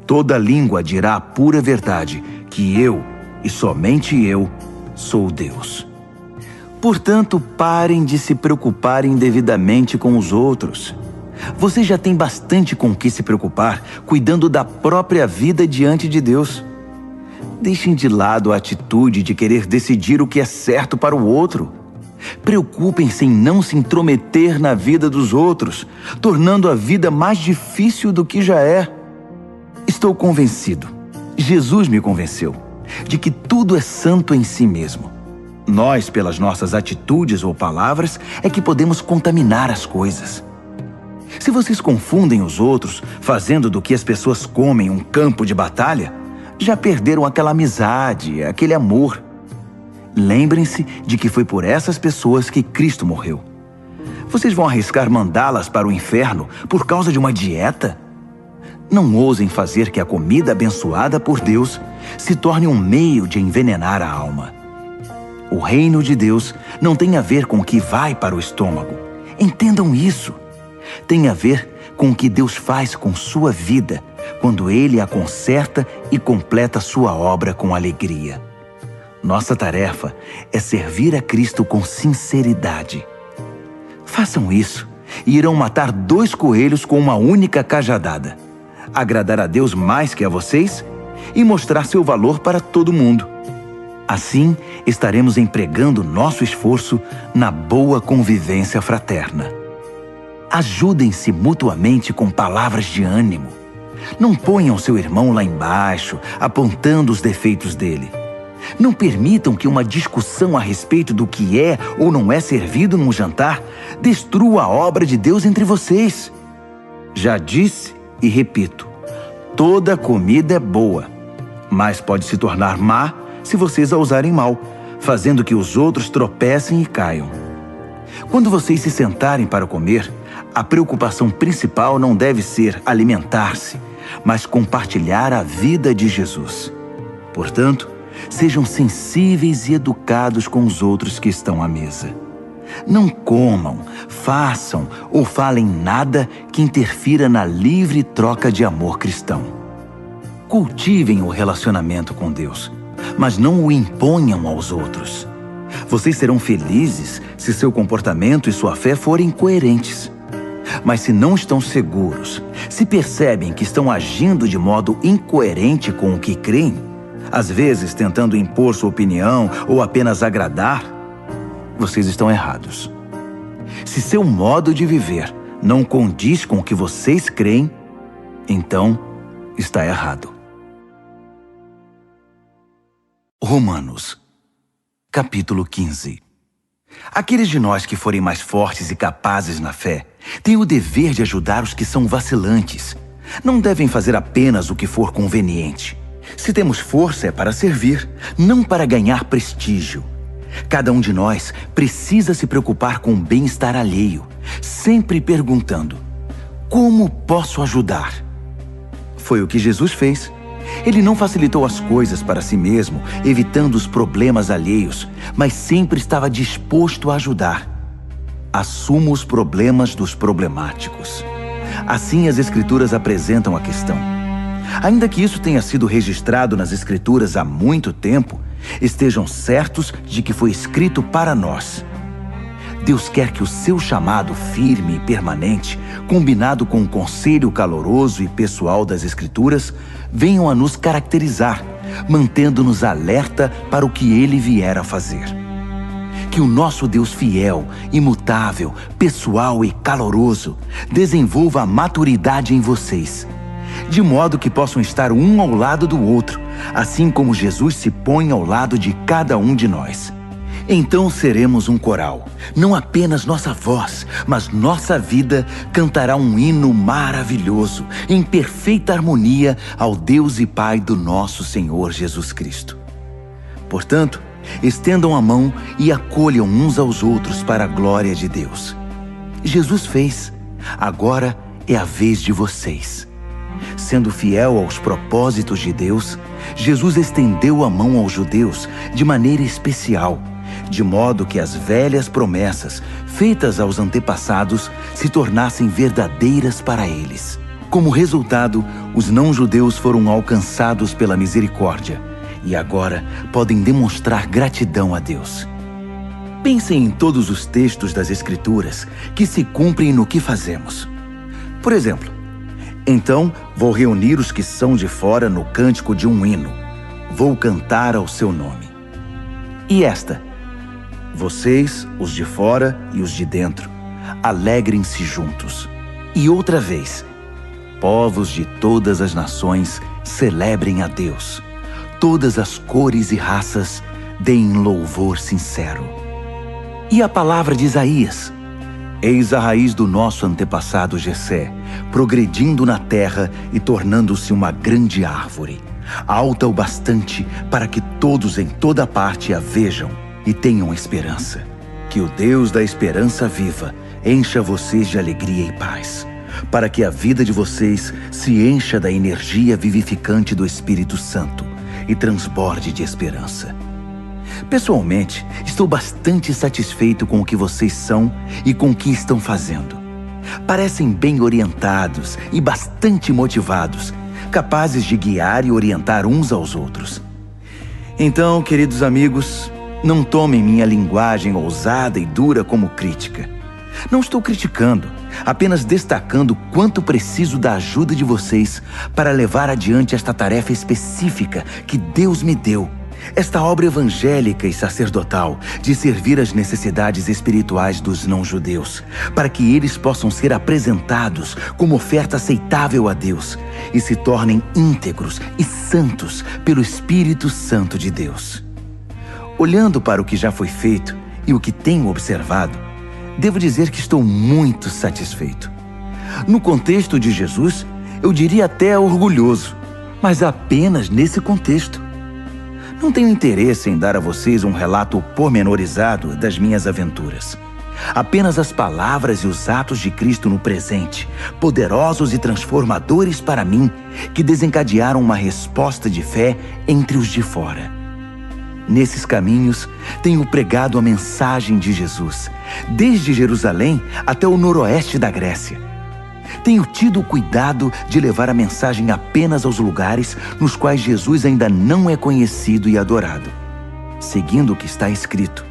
Toda língua dirá a pura verdade, que eu, e somente eu, sou Deus. Portanto, parem de se preocuparem indevidamente com os outros. Você já tem bastante com que se preocupar, cuidando da própria vida diante de Deus. Deixem de lado a atitude de querer decidir o que é certo para o outro. Preocupem-se em não se intrometer na vida dos outros, tornando a vida mais difícil do que já é. Estou convencido, Jesus me convenceu, de que tudo é santo em si mesmo. Nós, pelas nossas atitudes ou palavras, é que podemos contaminar as coisas. Se vocês confundem os outros, fazendo do que as pessoas comem um campo de batalha, Já perderam aquela amizade, aquele amor. Lembrem-se de que foi por essas pessoas que Cristo morreu. Vocês vão arriscar mandá-las para o inferno por causa de uma dieta? Não ousem fazer que a comida abençoada por Deus se torne um meio de envenenar a alma. O reino de Deus não tem a ver com o que vai para o estômago. Entendam isso. Tem a ver com o que Deus faz com sua vida quando Ele a conserta e completa sua obra com alegria. Nossa tarefa é servir a Cristo com sinceridade. Façam isso e irão matar 2 coelhos com uma única cajadada. Agradar a Deus mais que a vocês e mostrar seu valor para todo mundo. Assim, estaremos empregando nosso esforço na boa convivência fraterna. Ajudem-se mutuamente com palavras de ânimo. Não ponham seu irmão lá embaixo, apontando os defeitos dele. Não permitam que uma discussão a respeito do que é ou não é servido num jantar destrua a obra de Deus entre vocês. Já disse e repito, toda comida é boa, mas pode se tornar má se vocês a usarem mal, fazendo que os outros tropecem e caiam. Quando vocês se sentarem para comer, a preocupação principal não deve ser alimentar-se, mas compartilhar a vida de Jesus. Portanto, sejam sensíveis e educados com os outros que estão à mesa. Não comam, façam ou falem nada que interfira na livre troca de amor cristão. Cultivem o relacionamento com Deus, mas não o imponham aos outros. Vocês serão felizes se seu comportamento e sua fé forem coerentes. Mas se não estão seguros, se percebem que estão agindo de modo incoerente com o que creem, às vezes tentando impor sua opinião ou apenas agradar, vocês estão errados. Se seu modo de viver não condiz com o que vocês creem, então está errado. Romanos, capítulo 15. Aqueles de nós que forem mais fortes e capazes na fé têm o dever de ajudar os que são vacilantes. Não devem fazer apenas o que for conveniente. Se temos força é para servir, não para ganhar prestígio. Cada um de nós precisa se preocupar com o bem-estar alheio, sempre perguntando: como posso ajudar? Foi o que Jesus fez. Ele não facilitou as coisas para si mesmo, evitando os problemas alheios, mas sempre estava disposto a ajudar. Assuma os problemas dos problemáticos. Assim as Escrituras apresentam a questão. Ainda que isso tenha sido registrado nas Escrituras há muito tempo, estejam certos de que foi escrito para nós. Deus quer que o seu chamado firme e permanente, combinado com o conselho caloroso e pessoal das Escrituras, venham a nos caracterizar, mantendo-nos alerta para o que Ele vier a fazer. Que o nosso Deus fiel, imutável, pessoal e caloroso desenvolva a maturidade em vocês, de modo que possam estar um ao lado do outro, assim como Jesus se põe ao lado de cada um de nós. Então seremos um coral. Não apenas nossa voz, mas nossa vida cantará um hino maravilhoso, em perfeita harmonia ao Deus e Pai do nosso Senhor Jesus Cristo. Portanto, estendam a mão e acolham uns aos outros para a glória de Deus. Jesus fez. Agora é a vez de vocês. Sendo fiel aos propósitos de Deus, Jesus estendeu a mão aos judeus de maneira especial, de modo que as velhas promessas feitas aos antepassados se tornassem verdadeiras para eles. Como resultado, os não-judeus foram alcançados pela misericórdia e agora podem demonstrar gratidão a Deus. Pensem em todos os textos das Escrituras que se cumprem no que fazemos. Por exemplo, então vou reunir os que são de fora no cântico de um hino. Vou cantar ao seu nome. E esta: vocês, os de fora e os de dentro, alegrem-se juntos. E outra vez: povos de todas as nações, celebrem a Deus. Todas as cores e raças, deem louvor sincero. E a palavra de Isaías: eis a raiz do nosso antepassado Jessé, progredindo na terra e tornando-se uma grande árvore, alta o bastante para que todos em toda parte a vejam e tenham esperança. Que o Deus da esperança viva encha vocês de alegria e paz, para que a vida de vocês se encha da energia vivificante do Espírito Santo e transborde de esperança. Pessoalmente, estou bastante satisfeito com o que vocês são e com o que estão fazendo. Parecem bem orientados e bastante motivados, capazes de guiar e orientar uns aos outros. Então, queridos amigos, não tomem minha linguagem ousada e dura como crítica. Não estou criticando, apenas destacando quanto preciso da ajuda de vocês para levar adiante esta tarefa específica que Deus me deu, esta obra evangélica e sacerdotal de servir às necessidades espirituais dos não-judeus, para que eles possam ser apresentados como oferta aceitável a Deus e se tornem íntegros e santos pelo Espírito Santo de Deus. Olhando para o que já foi feito e o que tenho observado, devo dizer que estou muito satisfeito. No contexto de Jesus, eu diria até orgulhoso, mas apenas nesse contexto. Não tenho interesse em dar a vocês um relato pormenorizado das minhas aventuras. Apenas as palavras e os atos de Cristo no presente, poderosos e transformadores para mim, que desencadearam uma resposta de fé entre os de fora. Nesses caminhos, tenho pregado a mensagem de Jesus, desde Jerusalém até o noroeste da Grécia. Tenho tido o cuidado de levar a mensagem apenas aos lugares nos quais Jesus ainda não é conhecido e adorado, seguindo o que está escrito: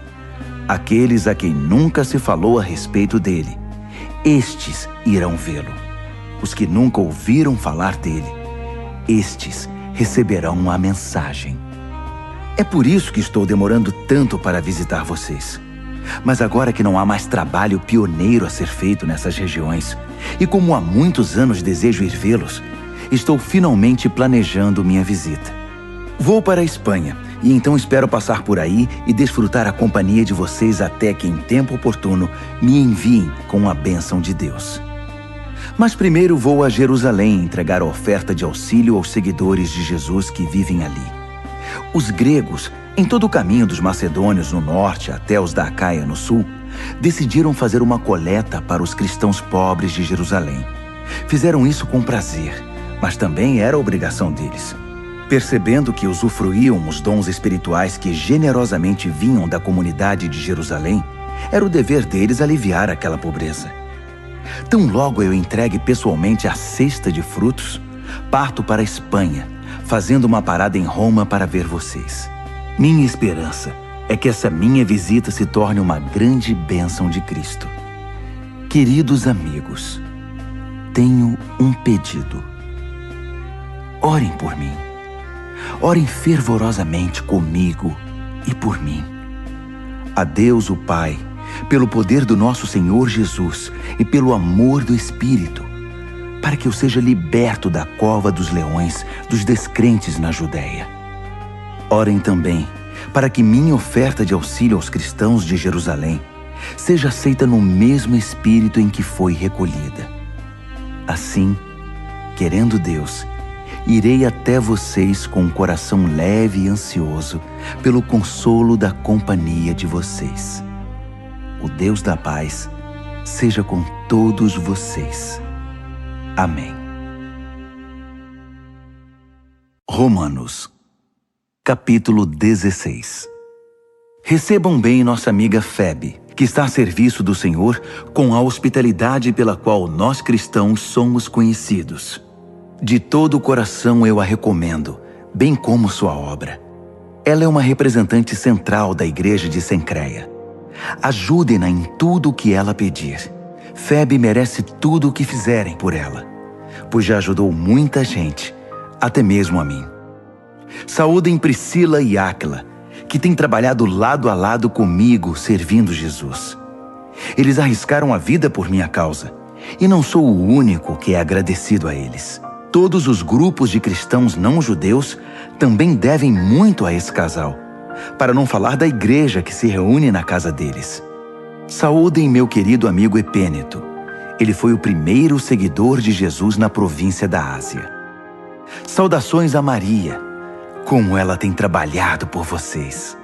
aqueles a quem nunca se falou a respeito dele, estes irão vê-lo. Os que nunca ouviram falar dele, estes receberão a mensagem. É por isso que estou demorando tanto para visitar vocês. Mas agora que não há mais trabalho pioneiro a ser feito nessas regiões, e como há muitos anos desejo ir vê-los, estou finalmente planejando minha visita. Vou para a Espanha, e então espero passar por aí e desfrutar a companhia de vocês até que, em tempo oportuno, me enviem com a bênção de Deus. Mas primeiro vou a Jerusalém entregar a oferta de auxílio aos seguidores de Jesus que vivem ali. Os gregos, em todo o caminho dos macedônios no norte até os da Acaia no sul, decidiram fazer uma coleta para os cristãos pobres de Jerusalém. Fizeram isso com prazer, mas também era obrigação deles. Percebendo que usufruíam os dons espirituais que generosamente vinham da comunidade de Jerusalém, era o dever deles aliviar aquela pobreza. Tão logo eu entregue pessoalmente a cesta de frutos, parto para a Espanha, fazendo uma parada em Roma para ver vocês. Minha esperança é que essa minha visita se torne uma grande bênção de Cristo. Queridos amigos, tenho um pedido. Orem por mim. Orem fervorosamente comigo e por mim. A Deus o Pai, pelo poder do nosso Senhor Jesus e pelo amor do Espírito, para que eu seja liberto da cova dos leões dos descrentes na Judéia. Orem também para que minha oferta de auxílio aos cristãos de Jerusalém seja aceita no mesmo espírito em que foi recolhida. Assim, querendo Deus, irei até vocês com um coração leve e ansioso pelo consolo da companhia de vocês. O Deus da paz seja com todos vocês. Amém. Romanos, capítulo 16. Recebam bem nossa amiga Febe, que está a serviço do Senhor com a hospitalidade pela qual nós cristãos somos conhecidos. De todo o coração eu a recomendo, bem como sua obra. Ela é uma representante central da igreja de Cencreia. Ajudem-na em tudo o que ela pedir. Febe merece tudo o que fizerem por ela, pois já ajudou muita gente, até mesmo a mim. Saúdem Priscila e Áquila, que têm trabalhado lado a lado comigo servindo Jesus. Eles arriscaram a vida por minha causa, e não sou o único que é agradecido a eles. Todos os grupos de cristãos não-judeus também devem muito a esse casal, para não falar da igreja que se reúne na casa deles. Saúdem meu querido amigo Epêneto. Ele foi o primeiro seguidor de Jesus na província da Ásia. Saudações a Maria, Como ela tem trabalhado por vocês.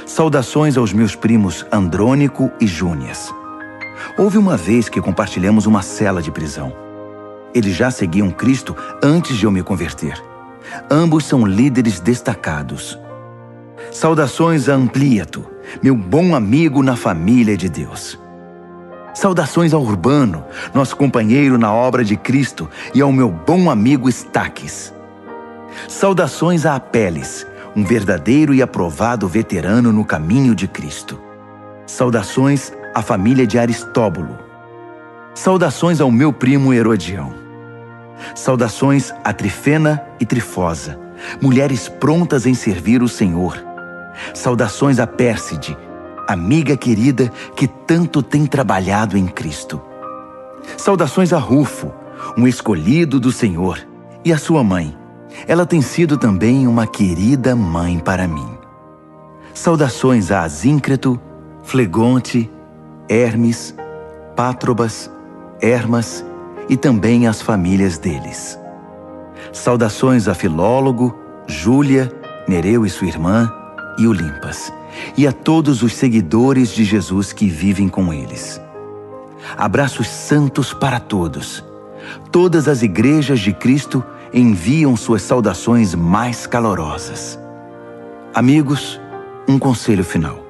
Saudações aos meus primos Andrônico e Júnias. Houve uma vez que compartilhamos uma cela de prisão. Eles já seguiam Cristo antes de eu me converter. Ambos são líderes destacados. Saudações a Amplíato, meu bom amigo na família de Deus. Saudações a Urbano, nosso companheiro na obra de Cristo, e ao meu bom amigo Estaques. Saudações a Apeles, um verdadeiro e aprovado veterano no caminho de Cristo. Saudações à família de Aristóbulo. Saudações ao meu primo Herodião. Saudações a Trifena e Trifosa, mulheres prontas em servir o Senhor. Saudações a Pérside, amiga querida que tanto tem trabalhado em Cristo. Saudações a Rufo, um escolhido do Senhor, e a sua mãe. Ela tem sido também uma querida mãe para mim. Saudações a Asíncreto, Flegonte, Hermes, Pátrobas, Hermas e também às famílias deles. Saudações a Filólogo, Júlia, Nereu e sua irmã, e Olimpas, e a todos os seguidores de Jesus que vivem com eles. Abraços santos para todos. Todas as igrejas de Cristo enviam suas saudações mais calorosas. Amigos, um conselho final.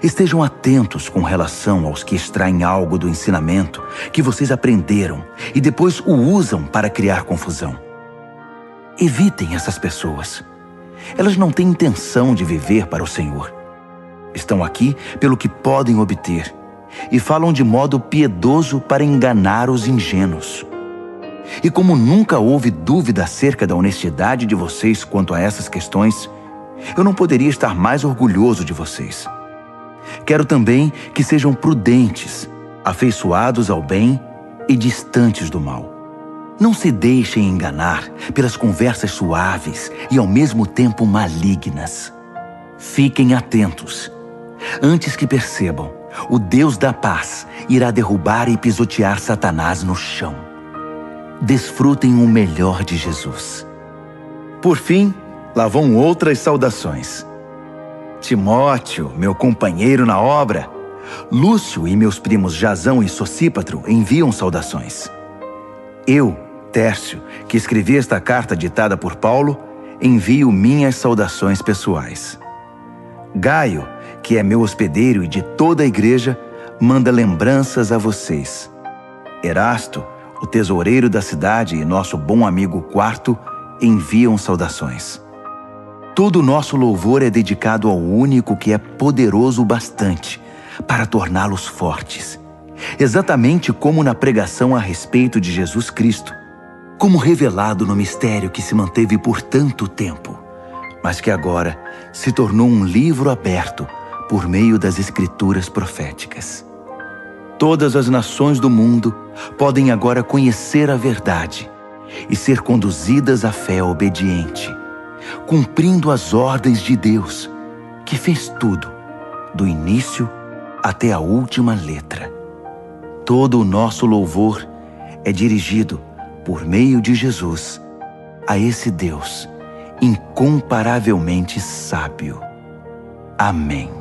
Estejam atentos com relação aos que extraem algo do ensinamento que vocês aprenderam e depois o usam para criar confusão. Evitem essas pessoas. Elas não têm intenção de viver para o Senhor. Estão aqui pelo que podem obter e falam de modo piedoso para enganar os ingênuos. E como nunca houve dúvida acerca da honestidade de vocês quanto a essas questões, eu não poderia estar mais orgulhoso de vocês. Quero também que sejam prudentes, afeiçoados ao bem e distantes do mal. Não se deixem enganar pelas conversas suaves e ao mesmo tempo malignas. Fiquem atentos. Antes que percebam, o Deus da paz irá derrubar e pisotear Satanás no chão. Desfrutem o melhor de Jesus. Por fim, lá vão outras saudações. Timóteo, meu companheiro na obra, Lúcio e meus primos Jasão e Sosípatro enviam saudações. Eu, Tércio, que escrevi esta carta ditada por Paulo, envio minhas saudações pessoais. Gaio, que é meu hospedeiro e de toda a igreja, manda lembranças a vocês. Erasto, o tesoureiro da cidade e nosso bom amigo Quarto, enviam saudações. Todo o nosso louvor é dedicado ao único que é poderoso o bastante para torná-los fortes, exatamente como na pregação a respeito de Jesus Cristo, como revelado no mistério que se manteve por tanto tempo, mas que agora se tornou um livro aberto por meio das escrituras proféticas. Todas as nações do mundo podem agora conhecer a verdade e ser conduzidas à fé obediente, cumprindo as ordens de Deus, que fez tudo, do início até a última letra. Todo o nosso louvor é dirigido, por meio de Jesus, a esse Deus incomparavelmente sábio. Amém.